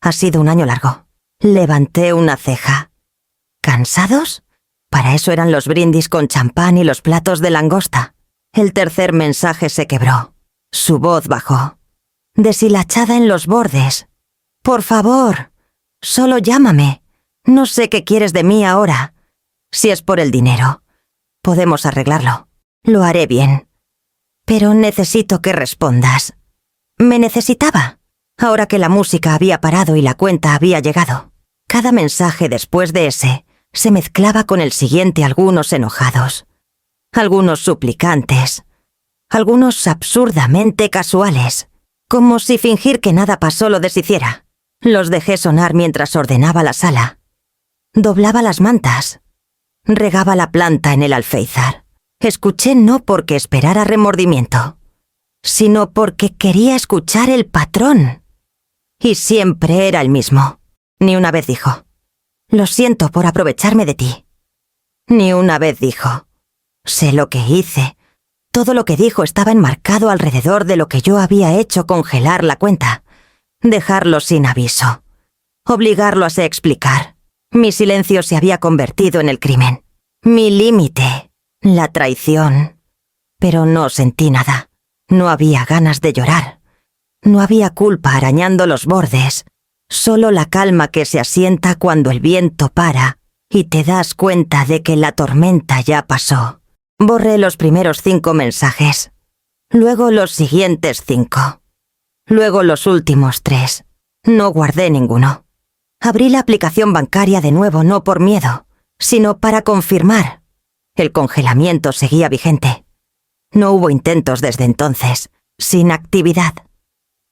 Ha sido un año largo. Levanté una ceja. ¿Cansados? Para eso eran los brindis con champán y los platos de langosta. El tercer mensaje se quebró. Su voz bajó, deshilachada en los bordes. «Por favor, solo llámame. No sé qué quieres de mí ahora. Si es por el dinero, podemos arreglarlo. Lo haré bien. Pero necesito que respondas». Me necesitaba, ahora que la música había parado y la cuenta había llegado. Cada mensaje después de ese se mezclaba con el siguiente, algunos enojados, algunos suplicantes, algunos absurdamente casuales, como si fingir que nada pasó lo deshiciera. Los dejé sonar mientras ordenaba la sala, doblaba las mantas, regaba la planta en el alféizar. Escuché no porque esperara remordimiento, sino porque quería escuchar el patrón. Y siempre era el mismo. Ni una vez dijo: «Lo siento por aprovecharme de ti». Ni una vez dijo: «Sé lo que hice. Todo lo que dijo estaba enmarcado alrededor de lo que yo había hecho congelar la cuenta, dejarlo sin aviso, obligarlo a se explicar. Mi silencio se había convertido en el crimen, mi límite, la traición. Pero no sentí nada, no había ganas de llorar, no había culpa arañando los bordes, solo la calma que se asienta cuando el viento para y te das cuenta de que la tormenta ya pasó. Borré los primeros 5 mensajes, luego los siguientes 5, luego los últimos 3. No guardé ninguno. Abrí la aplicación bancaria de nuevo no por miedo, sino para confirmar. El congelamiento seguía vigente. No hubo intentos desde entonces, sin actividad.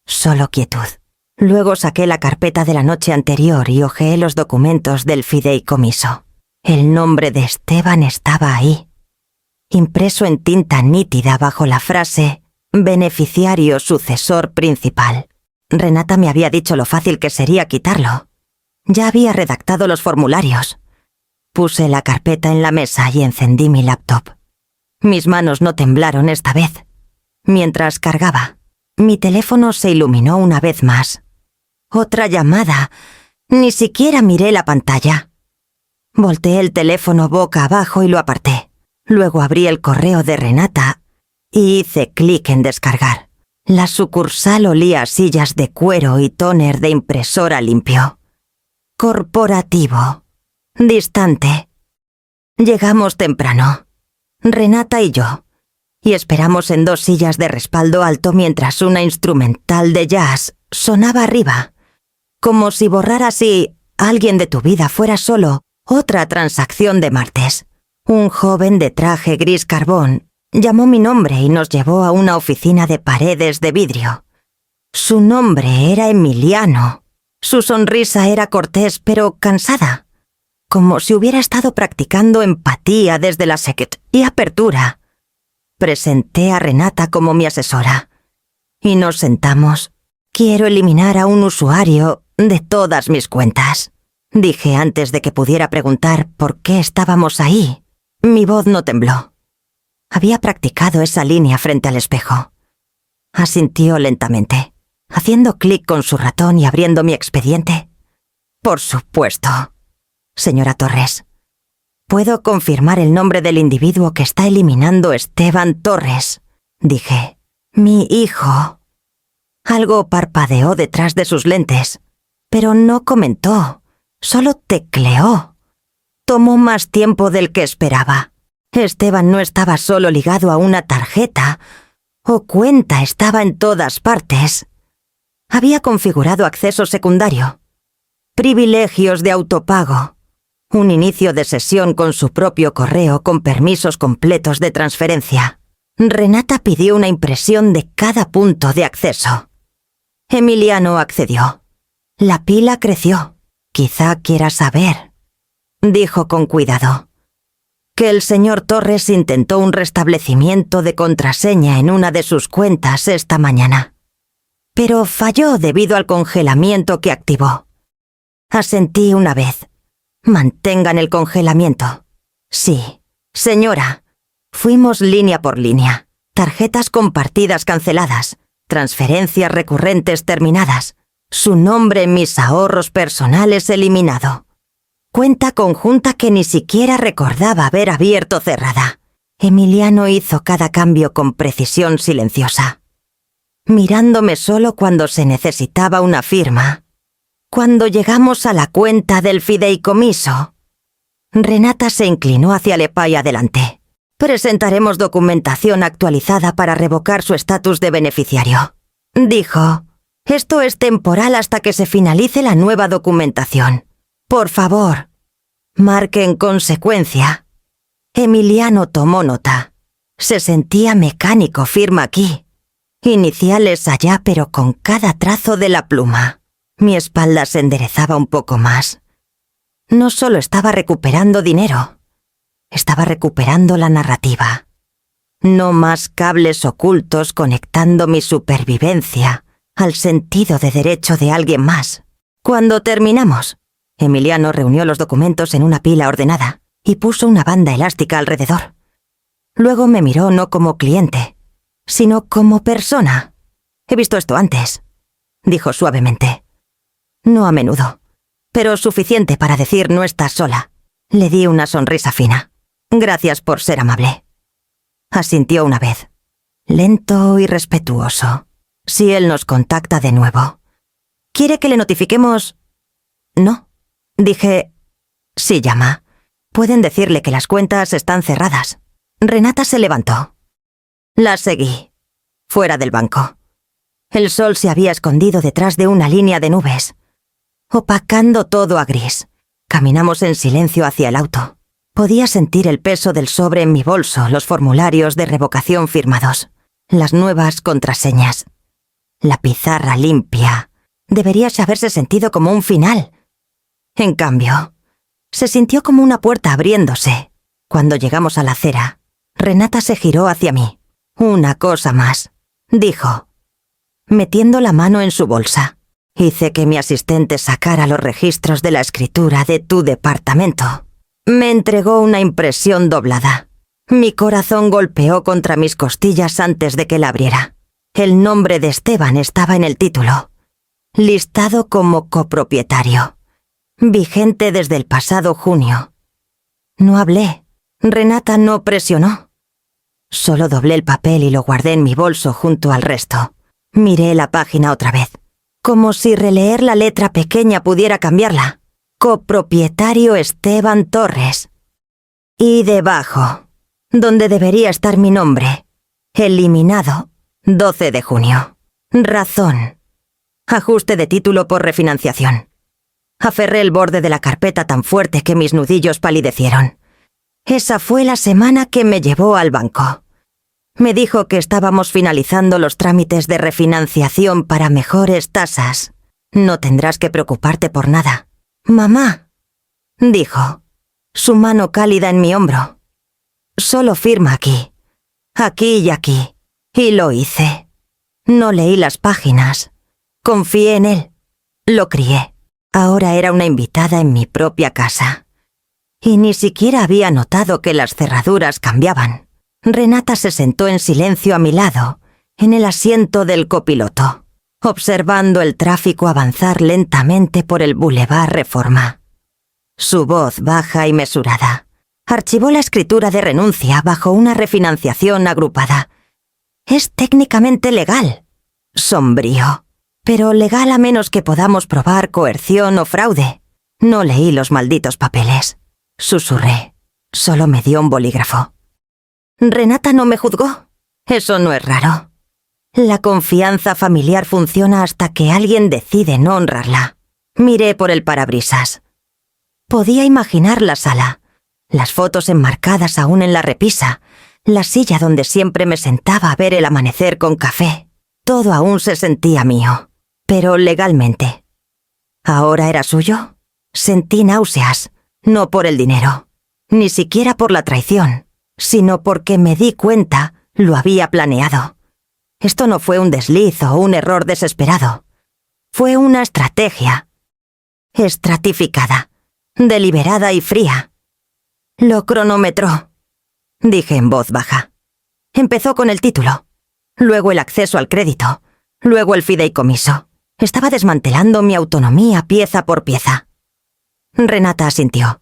Solo quietud. Luego saqué la carpeta de la noche anterior y hojeé los documentos del fideicomiso. El nombre de Esteban estaba ahí, impreso en tinta nítida bajo la frase «Beneficiario sucesor principal». Renata me había dicho lo fácil que sería quitarlo. Ya había redactado los formularios. Puse la carpeta en la mesa y encendí mi laptop. Mis manos no temblaron esta vez. Mientras cargaba, mi teléfono se iluminó una vez más. Otra llamada. Ni siquiera miré la pantalla. Volteé el teléfono boca abajo y lo aparté. Luego abrí el correo de Renata y hice clic en descargar. La sucursal olía a sillas de cuero y tóner de impresora limpio. Corporativo. Distante. Llegamos temprano, Renata y yo, y esperamos en 2 sillas de respaldo alto mientras una instrumental de jazz sonaba arriba, como si borrar así alguien de tu vida fuera solo otra transacción de martes. Un joven de traje gris carbón llamó mi nombre y nos llevó a una oficina de paredes de vidrio. Su nombre era Emiliano. Su sonrisa era cortés pero cansada, como si hubiera estado practicando empatía desde la secret y apertura. Presenté a Renata como mi asesora y nos sentamos. Quiero eliminar a un usuario de todas mis cuentas, dije antes de que pudiera preguntar por qué estábamos ahí. Mi voz no tembló. Había practicado esa línea frente al espejo. Asintió lentamente, haciendo clic con su ratón y abriendo mi expediente. Por supuesto, señora Torres. Puedo confirmar el nombre del individuo que está eliminando Esteban Torres, dije. Mi hijo. Algo parpadeó detrás de sus lentes, pero no comentó, solo tecleó. Tomó más tiempo del que esperaba. Esteban no estaba solo ligado a una tarjeta o cuenta, estaba en todas partes. Había configurado acceso secundario, privilegios de autopago, un inicio de sesión con su propio correo con permisos completos de transferencia. Renata pidió una impresión de cada punto de acceso. Emiliano accedió. La pila creció. Quizá quiera saber, dijo con cuidado, que el señor Torres intentó un restablecimiento de contraseña en una de sus cuentas esta mañana, pero falló debido al congelamiento que activó. Asentí una vez. Mantengan el congelamiento. Sí, señora. Fuimos línea por línea. Tarjetas compartidas canceladas. Transferencias recurrentes terminadas. Su nombre en mis ahorros personales eliminado. Cuenta conjunta que ni siquiera recordaba haber abierto cerrada. Emiliano hizo cada cambio con precisión silenciosa, mirándome solo cuando se necesitaba una firma. Cuando llegamos a la cuenta del fideicomiso, Renata se inclinó hacia Lepa y adelante. Presentaremos documentación actualizada para revocar su estatus de beneficiario. Dijo, esto es temporal hasta que se finalice la nueva documentación. Por favor, marque en consecuencia. Emiliano tomó nota. Se sentía mecánico, firma aquí. Iniciales allá, pero con cada trazo de la pluma. Mi espalda se enderezaba un poco más. No solo estaba recuperando dinero, estaba recuperando la narrativa. No más cables ocultos conectando mi supervivencia al sentido de derecho de alguien más. Cuando terminamos, Emiliano reunió los documentos en una pila ordenada y puso una banda elástica alrededor. Luego me miró no como cliente, sino como persona. He visto esto antes, dijo suavemente. No a menudo, pero suficiente para decir no estás sola. Le di una sonrisa fina. Gracias por ser amable. Asintió una vez, lento y respetuoso. Si él nos contacta de nuevo, ¿quiere que le notifiquemos? No. Dije, si llama, pueden decirle que las cuentas están cerradas. Renata se levantó. La seguí, fuera del banco. El sol se había escondido detrás de una línea de nubes, opacando todo a gris. Caminamos en silencio hacia el auto. Podía sentir el peso del sobre en mi bolso, los formularios de revocación firmados, las nuevas contraseñas. La pizarra limpia. Debería haberse sentido como un final. En cambio, se sintió como una puerta abriéndose. Cuando llegamos a la acera, Renata se giró hacia mí. Una cosa más, dijo, metiendo la mano en su bolsa. Hice que mi asistente sacara los registros de la escritura de tu departamento. Me entregó una impresión doblada. Mi corazón golpeó contra mis costillas antes de que la abriera. El nombre de Esteban estaba en el título, listado como copropietario, vigente desde el pasado junio. No hablé. Renata no presionó. Solo doblé el papel y lo guardé en mi bolso junto al resto. Miré la página otra vez, como si releer la letra pequeña pudiera cambiarla. Copropietario Esteban Torres. Y debajo, donde debería estar mi nombre, eliminado, 12 de junio. Razón. Ajuste de título por refinanciación. Aferré el borde de la carpeta tan fuerte que mis nudillos palidecieron. Esa fue la semana que me llevó al banco. Me dijo que estábamos finalizando los trámites de refinanciación para mejores tasas. No tendrás que preocuparte por nada. Mamá, dijo, su mano cálida en mi hombro. Solo firma aquí, aquí y aquí. Y lo hice. No leí las páginas. Confié en él. Lo crié. Ahora era una invitada en mi propia casa. Y ni siquiera había notado que las cerraduras cambiaban. Renata se sentó en silencio a mi lado, en el asiento del copiloto, observando el tráfico avanzar lentamente por el Boulevard Reforma. Su voz baja y mesurada archivó la escritura de renuncia bajo una refinanciación agrupada. Es técnicamente legal. Sombrío. Pero legal a menos que podamos probar coerción o fraude. No leí los malditos papeles. Susurré. Solo me dio un bolígrafo. Renata no me juzgó. Eso no es raro. La confianza familiar funciona hasta que alguien decide no honrarla. Miré por el parabrisas. Podía imaginar la sala, las fotos enmarcadas aún en la repisa, la silla donde siempre me sentaba a ver el amanecer con café. Todo aún se sentía mío, pero legalmente. ¿Ahora era suyo? Sentí náuseas, no por el dinero, ni siquiera por la traición, sino porque me di cuenta lo había planeado. Esto no fue un desliz o un error desesperado. Fue una estrategia. Estratificada, deliberada y fría. Lo cronometró, dije en voz baja. Empezó con el título, luego el acceso al crédito, luego el fideicomiso. Estaba desmantelando mi autonomía pieza por pieza. Renata asintió.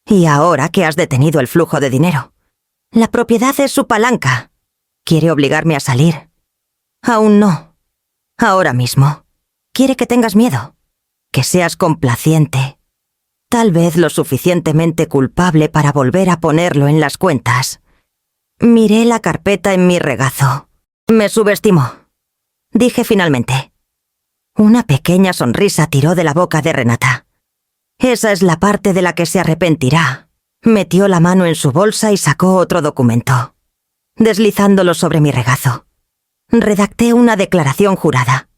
¿Y ahora que has detenido el flujo de dinero? La propiedad es su palanca. ¿Quiere obligarme a salir? Aún no. Ahora mismo. Quiere que tengas miedo, que seas complaciente. Tal vez lo suficientemente culpable para volver a ponerlo en las cuentas. Miré la carpeta en mi regazo. Me subestimó, dije finalmente. Una pequeña sonrisa tiró de la boca de Renata. Esa es la parte de la que se arrepentirá. Metió la mano en su bolsa y sacó otro documento, deslizándolo sobre mi regazo. Redacté una declaración jurada.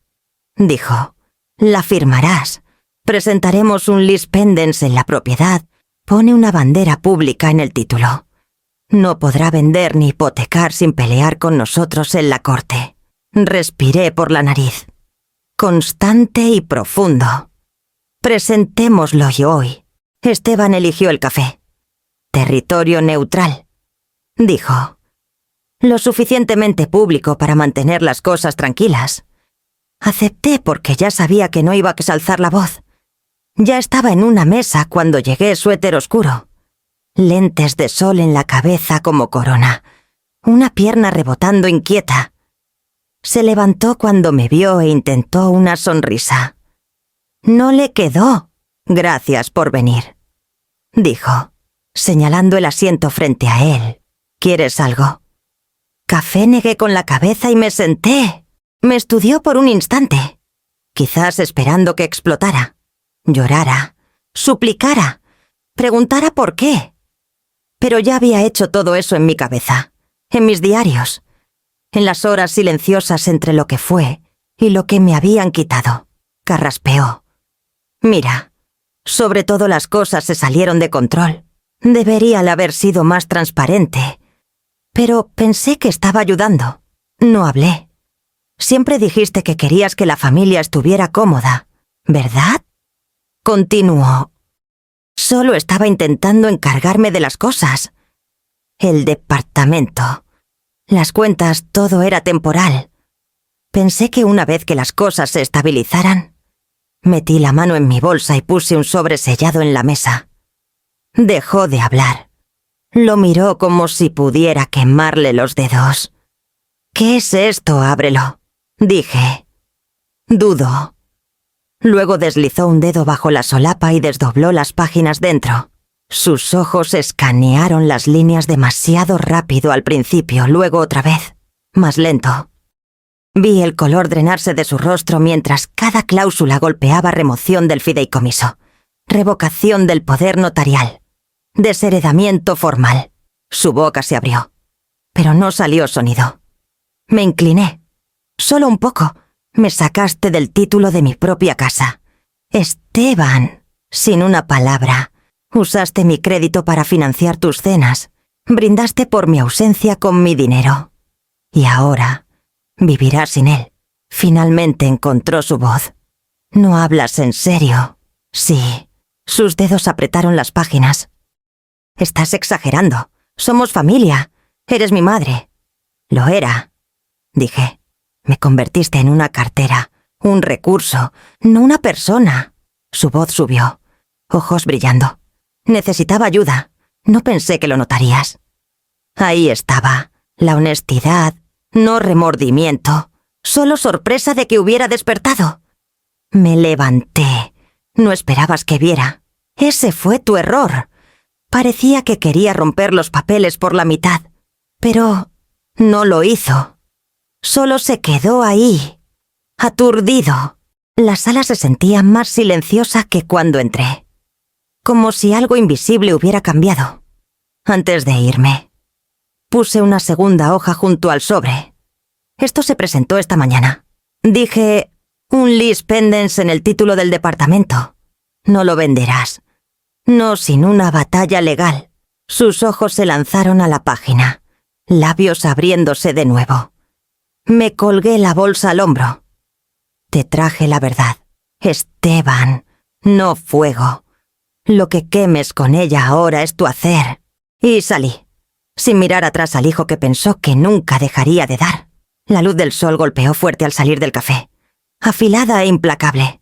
Dijo, la firmarás. Presentaremos un lis pendens en la propiedad. Pone una bandera pública en el título. No podrá vender ni hipotecar sin pelear con nosotros en la corte. Respiré por la nariz. Constante y profundo. Presentémoslo hoy. Esteban eligió el café. Territorio neutral. dijo. Lo suficientemente público para mantener las cosas tranquilas. Acepté porque ya sabía que no iba a exalzar la voz. Ya estaba en una mesa cuando llegué, suéter oscuro. Lentes de sol en la cabeza como corona. Una pierna rebotando inquieta. Se levantó cuando me vio e intentó una sonrisa. No le quedó. Gracias por venir, dijo, señalando el asiento frente a él. ¿Quieres algo? Café, negué con la cabeza y me senté. Me estudió por un instante, quizás esperando que explotara, llorara, suplicara, preguntara por qué. Pero ya había hecho todo eso en mi cabeza, en mis diarios, en las horas silenciosas entre lo que fue y lo que me habían quitado. Carraspeó. Mira, sobre todo las cosas se salieron de control. Debería haber sido más transparente, pero pensé que estaba ayudando. No hablé. Siempre dijiste que querías que la familia estuviera cómoda, ¿verdad? Continuó. Solo estaba intentando encargarme de las cosas. El departamento, las cuentas, todo era temporal. Pensé que una vez que las cosas se estabilizaran, metí la mano en mi bolsa y puse un sobre sellado en la mesa. Dejó de hablar. Lo miró como si pudiera quemarle los dedos. ¿Qué es esto? Ábrelo, dije. Dudó. Luego deslizó un dedo bajo la solapa y desdobló las páginas dentro. Sus ojos escanearon las líneas demasiado rápido al principio, luego otra vez, más lento. Vi el color drenarse de su rostro mientras cada cláusula golpeaba remoción del fideicomiso, revocación del poder notarial, desheredamiento formal. Su boca se abrió, pero no salió sonido. Me incliné. Solo un poco. Me sacaste del título de mi propia casa. Esteban, sin una palabra. Usaste mi crédito para financiar tus cenas. Brindaste por mi ausencia con mi dinero. Y ahora vivirás sin él. Finalmente encontró su voz. ¿No hablas en serio? Sí. Sus dedos apretaron las páginas. Estás exagerando. Somos familia. Eres mi madre. Lo era, dije. Me convertiste en una cartera, un recurso, no una persona. Su voz subió, ojos brillando. Necesitaba ayuda. No pensé que lo notarías. Ahí estaba, la honestidad, no remordimiento, solo sorpresa de que hubiera despertado. Me levanté. No esperabas que viera. Ese fue tu error. Parecía que quería romper los papeles por la mitad, pero no lo hizo. Solo se quedó ahí, aturdido. La sala se sentía más silenciosa que cuando entré, como si algo invisible hubiera cambiado. Antes de irme, puse una segunda hoja junto al sobre. Esto se presentó esta mañana. Dije, un lis pendens en el título del departamento. No lo venderás. No sin una batalla legal. Sus ojos se lanzaron a la página, labios abriéndose de nuevo. Me colgué la bolsa al hombro. Te traje la verdad, Esteban, no fuego. Lo que quemes con ella ahora es tu hacer. Y salí, sin mirar atrás al hijo que pensó que nunca dejaría de dar. La luz del sol golpeó fuerte al salir del café, afilada e implacable.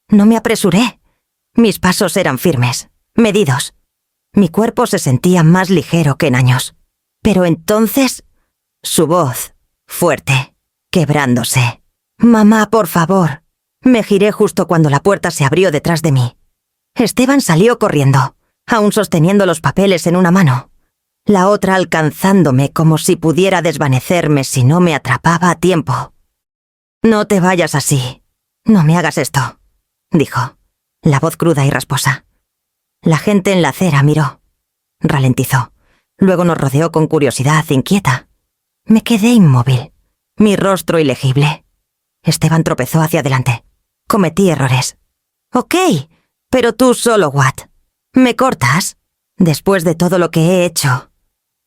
No me apresuré. Mis pasos eran firmes, medidos. Mi cuerpo se sentía más ligero que en años. Pero entonces, su voz, fuerte, quebrándose. «Mamá, por favor». Me giré justo cuando la puerta se abrió detrás de mí. Esteban salió corriendo, aún sosteniendo los papeles en una mano, la otra alcanzándome como si pudiera desvanecerme si no me atrapaba a tiempo. «No te vayas así. No me hagas esto», dijo, la voz cruda y rasposa. La gente en la acera miró. Ralentizó. Luego nos rodeó con curiosidad inquieta. Me quedé inmóvil, mi rostro ilegible. Esteban tropezó hacia adelante. Cometí errores. «Ok, pero tú solo, Watt. ¿Me cortas? Después de todo lo que he hecho».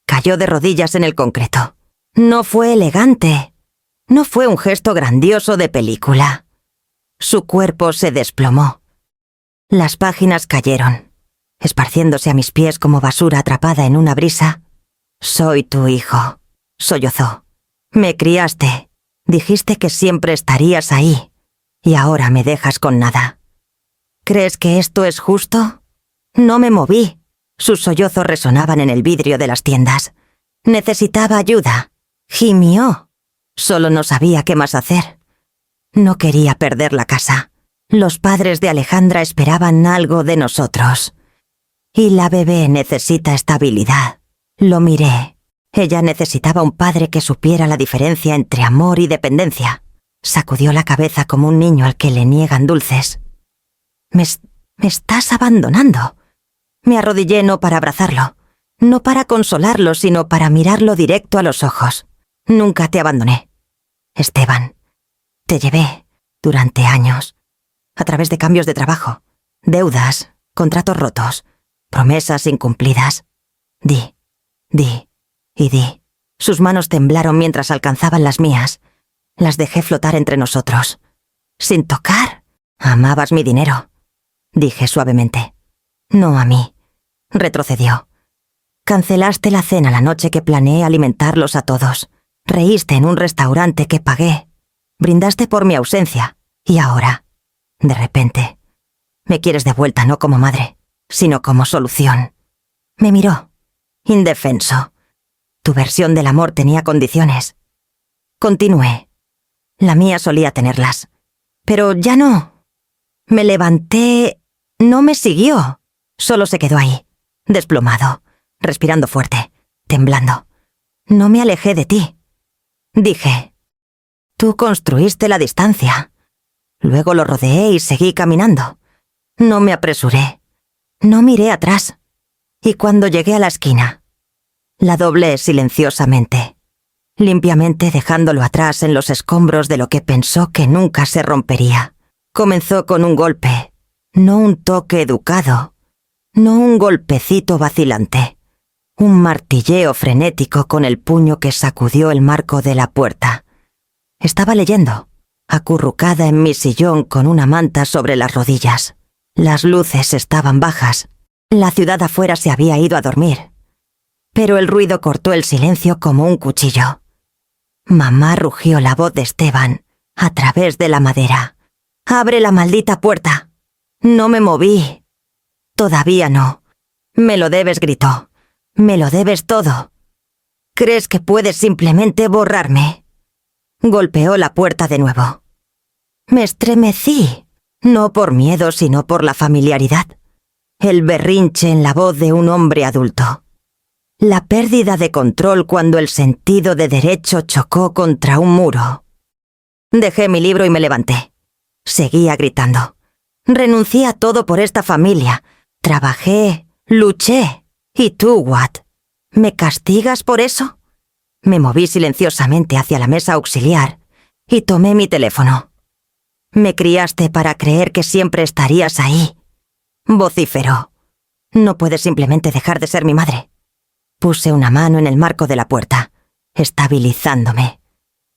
Cayó de rodillas en el concreto. No fue elegante. No fue un gesto grandioso de película. Su cuerpo se desplomó. Las páginas cayeron, esparciéndose a mis pies como basura atrapada en una brisa. Soy tu hijo, sollozó. Me criaste. Dijiste que siempre estarías ahí. Y ahora me dejas con nada. ¿Crees que esto es justo? No me moví. Sus sollozos resonaban en el vidrio de las tiendas. Necesitaba ayuda. Gimió. Solo no sabía qué más hacer. No quería perder la casa. Los padres de Alejandra esperaban algo de nosotros. Y la bebé necesita estabilidad. Lo miré. Ella necesitaba un padre que supiera la diferencia entre amor y dependencia. Sacudió la cabeza como un niño al que le niegan dulces. Me estás abandonando. Me arrodillé no para abrazarlo, no para consolarlo, sino para mirarlo directo a los ojos. Nunca te abandoné. Esteban, te llevé durante años, a través de cambios de trabajo, deudas, contratos rotos, promesas incumplidas. Di. Sus manos temblaron mientras alcanzaban las mías. Las dejé flotar entre nosotros. Sin tocar. Amabas mi dinero, dije suavemente. No a mí. Retrocedió. Cancelaste la cena la noche que planeé alimentarlos a todos. Reíste en un restaurante que pagué. Brindaste por mi ausencia. Y ahora, de repente, me quieres de vuelta no como madre, sino como solución. Me miró, indefenso. Tu versión del amor tenía condiciones. Continué. La mía solía tenerlas. Pero ya no. Me levanté. No me siguió. Solo se quedó ahí, desplomado, respirando fuerte, temblando. No me alejé de ti. Dije. Tú construiste la distancia. Luego lo rodeé y seguí caminando. No me apresuré. No miré atrás. Y cuando llegué a la esquina, la doblé silenciosamente, limpiamente dejándolo atrás en los escombros de lo que pensó que nunca se rompería. Comenzó con un golpe, no un toque educado, no un golpecito vacilante, un martilleo frenético con el puño que sacudió el marco de la puerta. Estaba leyendo, acurrucada en mi sillón con una manta sobre las rodillas. Las luces estaban bajas. La ciudad afuera se había ido a dormir. Pero el ruido cortó el silencio como un cuchillo. Mamá rugió la voz de Esteban a través de la madera. «¡Abre la maldita puerta!». No me moví. «Todavía no. Me lo debes», gritó. «Me lo debes todo. ¿Crees que puedes simplemente borrarme?». Golpeó la puerta de nuevo. Me estremecí, no por miedo, sino por la familiaridad. El berrinche en la voz de un hombre adulto. La pérdida de control cuando el sentido de derecho chocó contra un muro. Dejé mi libro y me levanté. Seguía gritando. Renuncié a todo por esta familia. Trabajé, luché. ¿Y tú, Watt? ¿Me castigas por eso? Me moví silenciosamente hacia la mesa auxiliar y tomé mi teléfono. Me criaste para creer que siempre estarías ahí. Vociferó. No puedes simplemente dejar de ser mi madre. Puse una mano en el marco de la puerta, estabilizándome.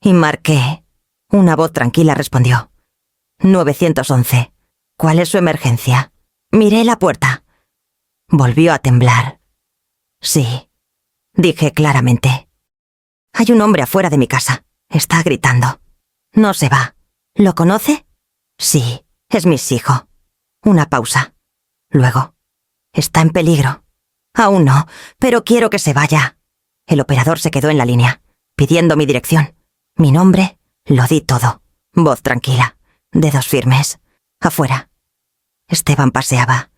Y marqué. Una voz tranquila respondió. 911. ¿Cuál es su emergencia? Miré la puerta. Volvió a temblar. Sí, dije claramente. Hay un hombre afuera de mi casa. Está gritando. No se va. ¿Lo conoce? Sí, es mi hijo. Una pausa. Luego. Está en peligro. Aún no, pero quiero que se vaya. El operador se quedó en la línea, pidiendo mi dirección. Mi nombre, lo di todo. Voz tranquila. Dedos firmes. Afuera. Esteban paseaba.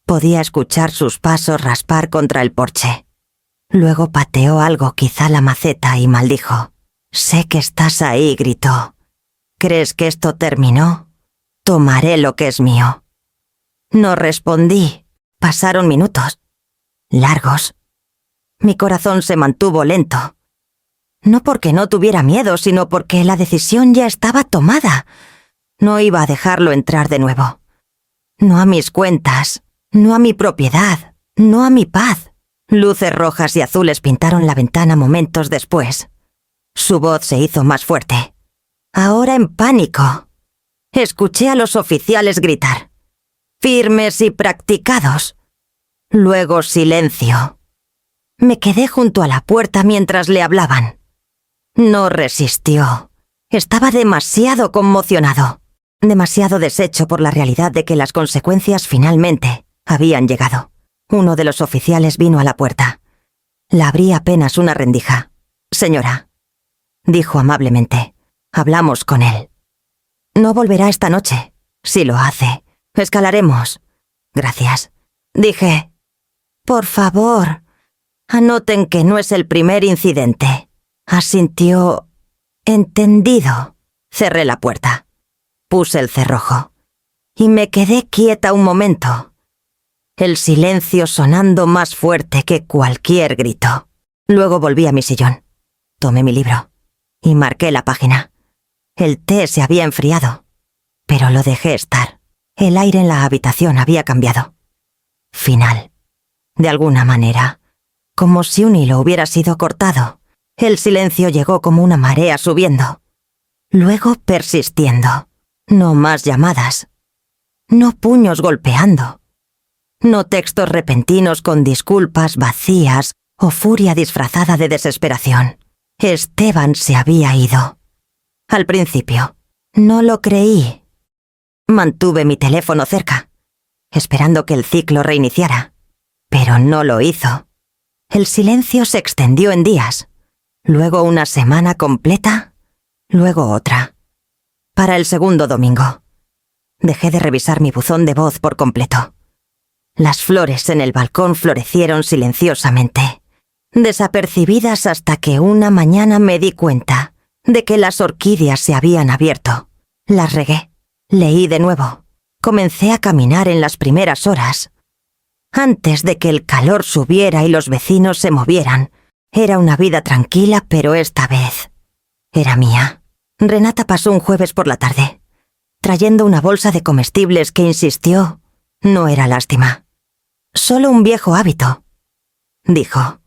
Podía escuchar sus pasos raspar contra el porche. Luego pateó algo, quizá la maceta, y maldijo. «Sé que estás ahí», gritó. «¿Crees que esto terminó? Tomaré lo que es mío». No respondí. Pasaron minutos. Largos. Mi corazón se mantuvo lento. No porque no tuviera miedo, sino porque la decisión ya estaba tomada. No iba a dejarlo entrar de nuevo. No a mis cuentas, no a mi propiedad, no a mi paz. Luces rojas y azules pintaron la ventana momentos después. Su voz se hizo más fuerte. Ahora en pánico. Escuché a los oficiales gritar. Firmes y practicados. Luego silencio. Me quedé junto a la puerta mientras le hablaban. No resistió. Estaba demasiado conmocionado, demasiado deshecho por la realidad de que las consecuencias finalmente habían llegado. Uno de los oficiales vino a la puerta. La abrí apenas una rendija. «Señora», dijo amablemente, «hablamos con él». «No volverá esta noche. Si lo hace, escalaremos». «Gracias». Dije, «Por favor, anoten que no es el primer incidente». Asintió. «Entendido». Cerré la puerta. Puse el cerrojo. Y me quedé quieta un momento. El silencio sonando más fuerte que cualquier grito. Luego volví a mi sillón. Tomé mi libro. Y marqué la página. El té se había enfriado. Pero lo dejé estar. El aire en la habitación había cambiado. Final. De alguna manera, como si un hilo hubiera sido cortado, el silencio llegó como una marea subiendo. Luego persistiendo. No más llamadas. No puños golpeando. No textos repentinos con disculpas vacías o furia disfrazada de desesperación. Esteban se había ido. Al principio, no lo creí. Mantuve mi teléfono cerca, esperando que el ciclo reiniciara, pero no lo hizo. El silencio se extendió en días, luego una semana completa, luego otra. Para el segundo domingo, dejé de revisar mi buzón de voz por completo. Las flores en el balcón florecieron silenciosamente, desapercibidas hasta que una mañana me di cuenta de que las orquídeas se habían abierto. Las regué, leí de nuevo, comencé a caminar en las primeras horas. Antes de que el calor subiera y los vecinos se movieran, era una vida tranquila, pero esta vez era mía. Renata pasó un jueves por la tarde, trayendo una bolsa de comestibles que insistió no era lástima. «Solo un viejo hábito», dijo,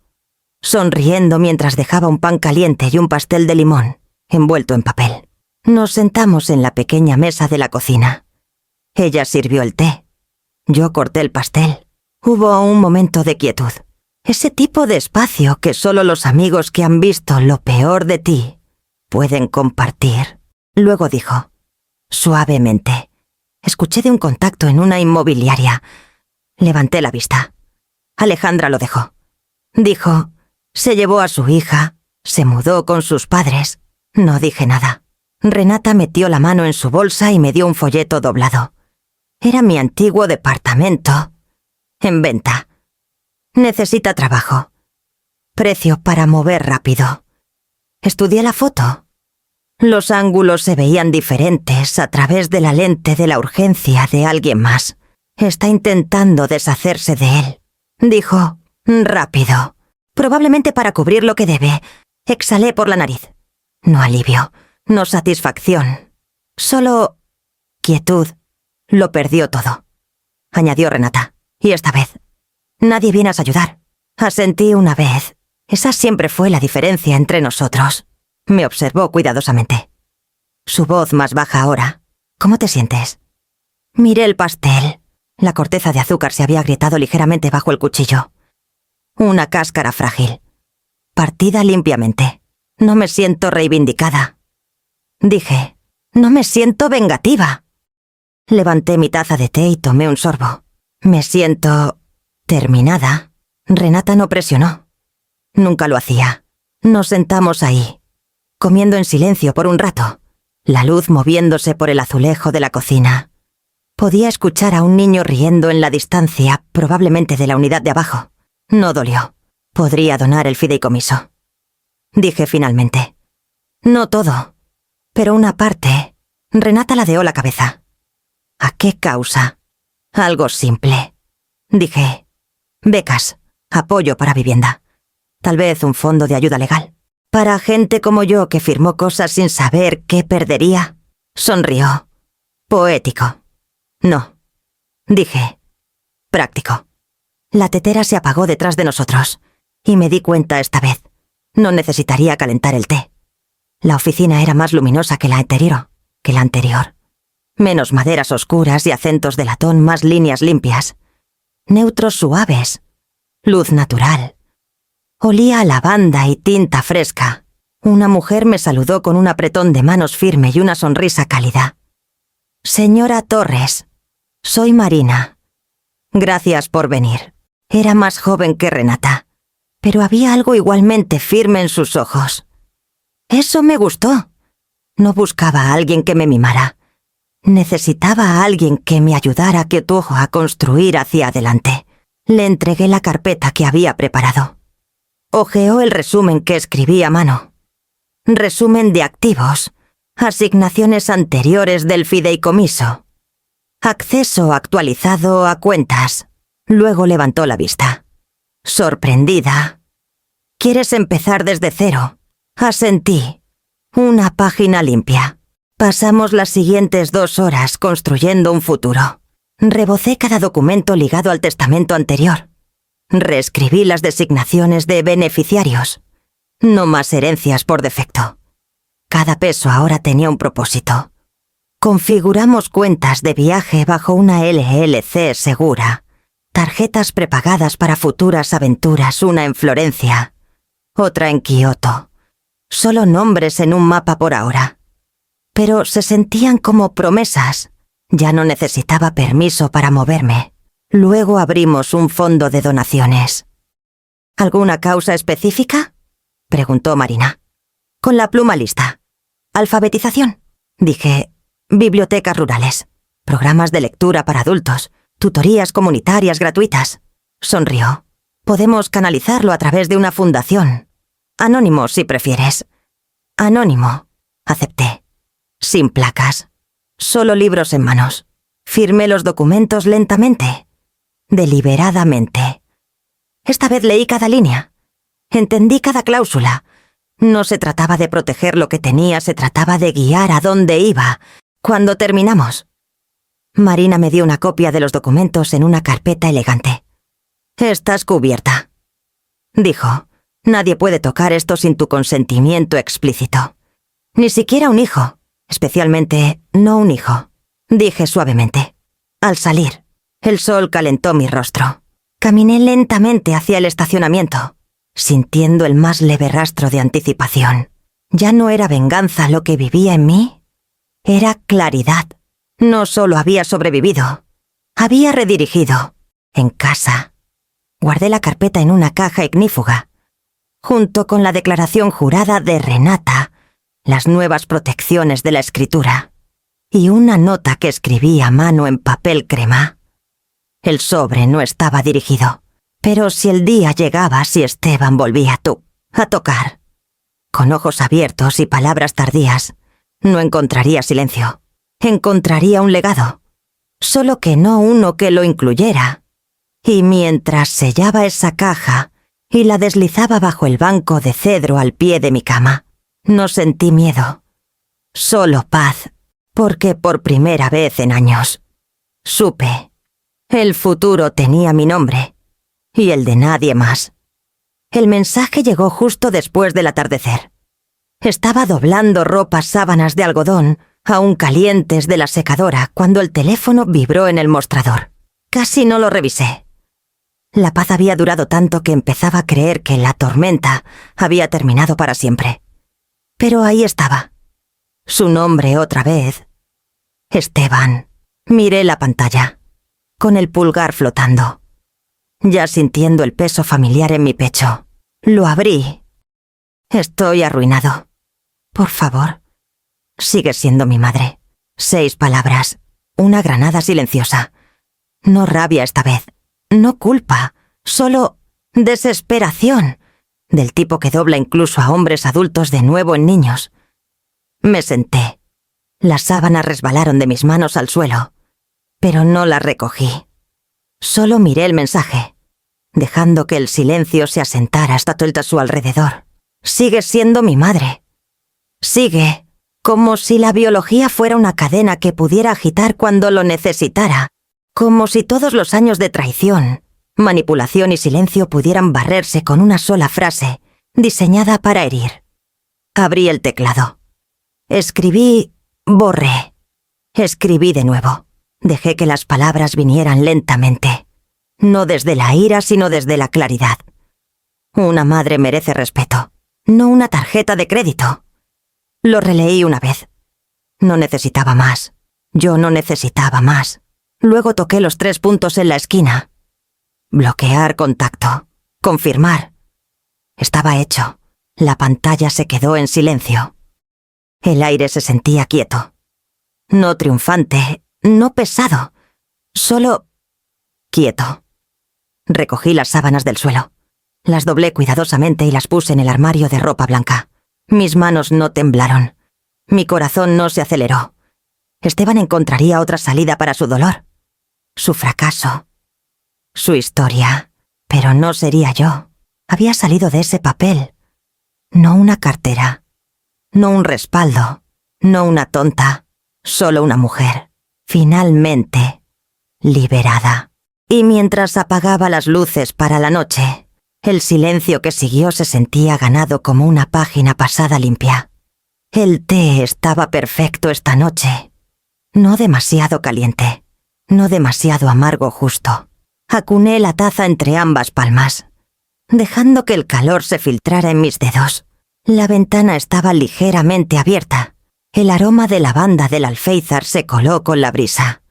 sonriendo mientras dejaba un pan caliente y un pastel de limón, envuelto en papel. Nos sentamos en la pequeña mesa de la cocina. Ella sirvió el té. Yo corté el pastel. Hubo un momento de quietud. Ese tipo de espacio que solo los amigos que han visto lo peor de ti pueden compartir. Luego dijo, suavemente, escuché de un contacto en una inmobiliaria. Levanté la vista. Alejandra lo dejó. Dijo, se llevó a su hija, se mudó con sus padres. No dije nada. Renata metió la mano en su bolsa y me dio un folleto doblado. Era mi antiguo departamento. En venta. Necesita trabajo. Precio para mover rápido. Estudié la foto. Los ángulos se veían diferentes a través de la lente de la urgencia de alguien más. Está intentando deshacerse de él. Dijo, rápido. Probablemente para cubrir lo que debe. Exhalé por la nariz. No alivio, no satisfacción. Solo quietud. Lo perdió todo. Añadió Renata. Y esta vez, nadie viene a ayudar. Asentí una vez. Esa siempre fue la diferencia entre nosotros. Me observó cuidadosamente. Su voz más baja ahora. ¿Cómo te sientes? Miré el pastel. La corteza de azúcar se había agrietado ligeramente bajo el cuchillo. Una cáscara frágil. Partida limpiamente. No me siento reivindicada. Dije, no me siento vengativa. Levanté mi taza de té y tomé un sorbo. Me siento terminada. Renata no presionó. Nunca lo hacía. Nos sentamos ahí, comiendo en silencio por un rato, la luz moviéndose por el azulejo de la cocina. Podía escuchar a un niño riendo en la distancia, probablemente de la unidad de abajo. No dolió. Podría donar el fideicomiso. Dije finalmente. No todo, pero una parte. Renata ladeó la cabeza. ¿A qué causa? Algo simple. Dije. Becas. Apoyo para vivienda. Tal vez un fondo de ayuda legal. Para gente como yo que firmó cosas sin saber qué perdería. Sonrió. Poético. No. Dije. Práctico. La tetera se apagó detrás de nosotros, y me di cuenta esta vez. No necesitaría calentar el té. La oficina era más luminosa que la anterior. Menos maderas oscuras y acentos de latón, más líneas limpias. Neutros suaves. Luz natural. Olía a lavanda y tinta fresca. Una mujer me saludó con un apretón de manos firme y una sonrisa cálida. «Señora Torres, soy Marina. Gracias por venir». Era más joven que Renata, pero había algo igualmente firme en sus ojos. Eso me gustó. No buscaba a alguien que me mimara. Necesitaba a alguien que me ayudara a construir hacia adelante. Le entregué la carpeta que había preparado. Hojeó el resumen que escribí a mano. Resumen de activos, asignaciones anteriores del fideicomiso, acceso actualizado a cuentas. Luego levantó la vista. Sorprendida. «¿Quieres empezar desde cero?» Asentí. Una página limpia. Pasamos las siguientes 2 horas construyendo un futuro. Rebocé cada documento ligado al testamento anterior. Reescribí las designaciones de beneficiarios. No más herencias por defecto. Cada peso ahora tenía un propósito. Configuramos cuentas de viaje bajo una LLC segura. Tarjetas prepagadas para futuras aventuras, una en Florencia, otra en Kioto. Solo nombres en un mapa por ahora. Pero se sentían como promesas. Ya no necesitaba permiso para moverme. Luego abrimos un fondo de donaciones. «¿Alguna causa específica?», preguntó Marina. Con la pluma lista. «Alfabetización», dije. «Bibliotecas rurales, programas de lectura para adultos, tutorías comunitarias gratuitas». Sonrió. «Podemos canalizarlo a través de una fundación. Anónimo, si prefieres». «Anónimo», acepté. Sin placas. Solo libros en manos. Firmé los documentos lentamente. Deliberadamente. Esta vez leí cada línea. Entendí cada cláusula. No se trataba de proteger lo que tenía, se trataba de guiar a dónde iba. Cuando terminamos, Marina me dio una copia de los documentos en una carpeta elegante. «Estás cubierta», dijo. «Nadie puede tocar esto sin tu consentimiento explícito. Ni siquiera un hijo, especialmente no un hijo», dije suavemente. Al salir, el sol calentó mi rostro. Caminé lentamente hacia el estacionamiento, sintiendo el más leve rastro de anticipación. Ya no era venganza lo que vivía en mí, era claridad. No solo había sobrevivido, había redirigido. En casa. Guardé la carpeta en una caja ignífuga, junto con la declaración jurada de Renata, las nuevas protecciones de la escritura, y una nota que escribí a mano en papel crema. El sobre no estaba dirigido, pero si el día llegaba, si Esteban volvía a tocar, con ojos abiertos y palabras tardías, no encontraría silencio. Encontraría un legado, solo que no uno que lo incluyera. Y mientras sellaba esa caja y la deslizaba bajo el banco de cedro al pie de mi cama, no sentí miedo, solo paz, porque por primera vez en años supe, el futuro tenía mi nombre y el de nadie más. El mensaje llegó justo después del atardecer. Estaba doblando sábanas de algodón, aún calientes de la secadora, cuando el teléfono vibró en el mostrador. Casi no lo revisé. La paz había durado tanto que empezaba a creer que la tormenta había terminado para siempre. Pero ahí estaba. Su nombre otra vez. Esteban. Miré la pantalla, con el pulgar flotando, ya sintiendo el peso familiar en mi pecho. Lo abrí. «Estoy arruinado. Por favor, sigue siendo mi madre». 6 palabras, una granada silenciosa. No rabia esta vez, no culpa, solo desesperación, del tipo que dobla incluso a hombres adultos de nuevo en niños. Me senté. Las sábanas resbalaron de mis manos al suelo, pero no las recogí. Solo miré el mensaje, dejando que el silencio se asentara hasta todo a su alrededor. Sigue siendo mi madre. Sigue, como si la biología fuera una cadena que pudiera agitar cuando lo necesitara, como si todos los años de traición, manipulación y silencio pudieran barrerse con una sola frase, diseñada para herir. Abrí el teclado. Escribí, borré. Escribí de nuevo. Dejé que las palabras vinieran lentamente, no desde la ira, sino desde la claridad. Una madre merece respeto, no una tarjeta de crédito. Lo releí una vez. No necesitaba más. Yo no necesitaba más. Luego toqué los 3 puntos en la esquina. Bloquear contacto. Confirmar. Estaba hecho. La pantalla se quedó en silencio. El aire se sentía quieto. No triunfante, no pesado. Solo quieto. Recogí las sábanas del suelo. Las doblé cuidadosamente y las puse en el armario de ropa blanca. Mis manos no temblaron. Mi corazón no se aceleró. Esteban encontraría otra salida para su dolor. Su fracaso. Su historia. Pero no sería yo. Había salido de ese papel. No una cartera. No un respaldo. No una tonta. Solo una mujer. Finalmente. Liberada. Y mientras apagaba las luces para la noche, el silencio que siguió se sentía ganado como una página pasada limpia. El té estaba perfecto esta noche. No demasiado caliente. No demasiado amargo justo. Acuné la taza entre ambas palmas, dejando que el calor se filtrara en mis dedos. La ventana estaba ligeramente abierta. El aroma de lavanda del alféizar se coló con la brisa,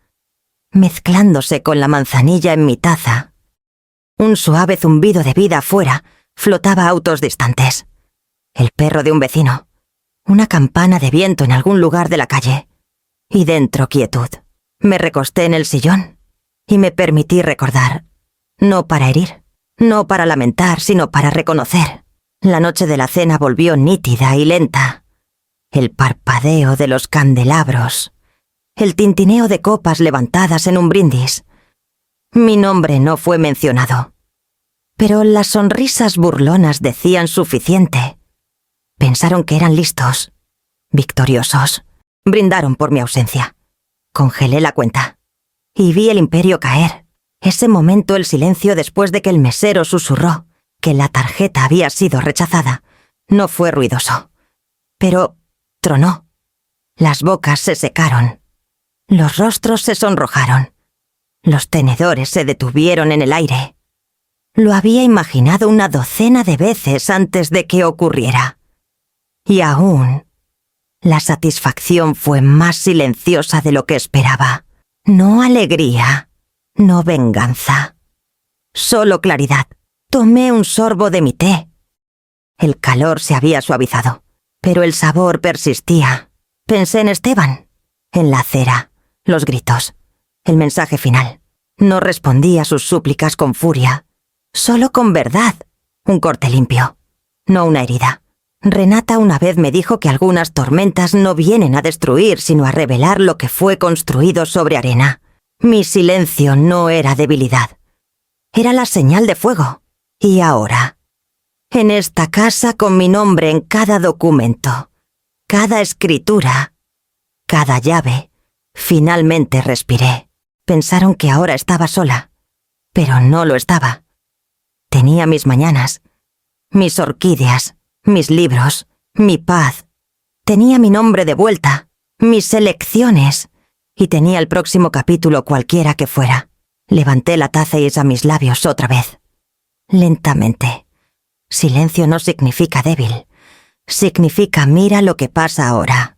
mezclándose con la manzanilla en mi taza. Un suave zumbido de vida afuera flotaba a autos distantes. El perro de un vecino. Una campana de viento en algún lugar de la calle. Y dentro quietud. Me recosté en el sillón y me permití recordar. No para herir, no para lamentar, sino para reconocer. La noche de la cena volvió nítida y lenta. El parpadeo de los candelabros. El tintineo de copas levantadas en un brindis. Mi nombre no fue mencionado. Pero las sonrisas burlonas decían suficiente. Pensaron que eran listos, victoriosos. Brindaron por mi ausencia. Congelé la cuenta. Y vi el imperio caer. Ese momento el silencio después de que el mesero susurró que la tarjeta había sido rechazada no fue ruidoso. Pero tronó. Las bocas se secaron. Los rostros se sonrojaron. Los tenedores se detuvieron en el aire. Lo había imaginado una docena de veces antes de que ocurriera. Y aún, la satisfacción fue más silenciosa de lo que esperaba. No alegría, no venganza. Solo claridad. Tomé un sorbo de mi té. El calor se había suavizado, pero el sabor persistía. Pensé en Esteban, en la acera, los gritos, el mensaje final. No respondí a sus súplicas con furia, solo con verdad. Un corte limpio, no una herida. Renata una vez me dijo que algunas tormentas no vienen a destruir, sino a revelar lo que fue construido sobre arena. Mi silencio no era debilidad. Era la señal de fuego. Y ahora, en esta casa con mi nombre en cada documento, cada escritura, cada llave, finalmente respiré. Pensaron que ahora estaba sola, pero no lo estaba. Tenía mis mañanas, mis orquídeas, mis libros, mi paz. Tenía mi nombre de vuelta, mis elecciones, y tenía el próximo capítulo cualquiera que fuera. Levanté la taza y hice a mis labios otra vez. Lentamente. Silencio no significa débil. Significa mira lo que pasa ahora.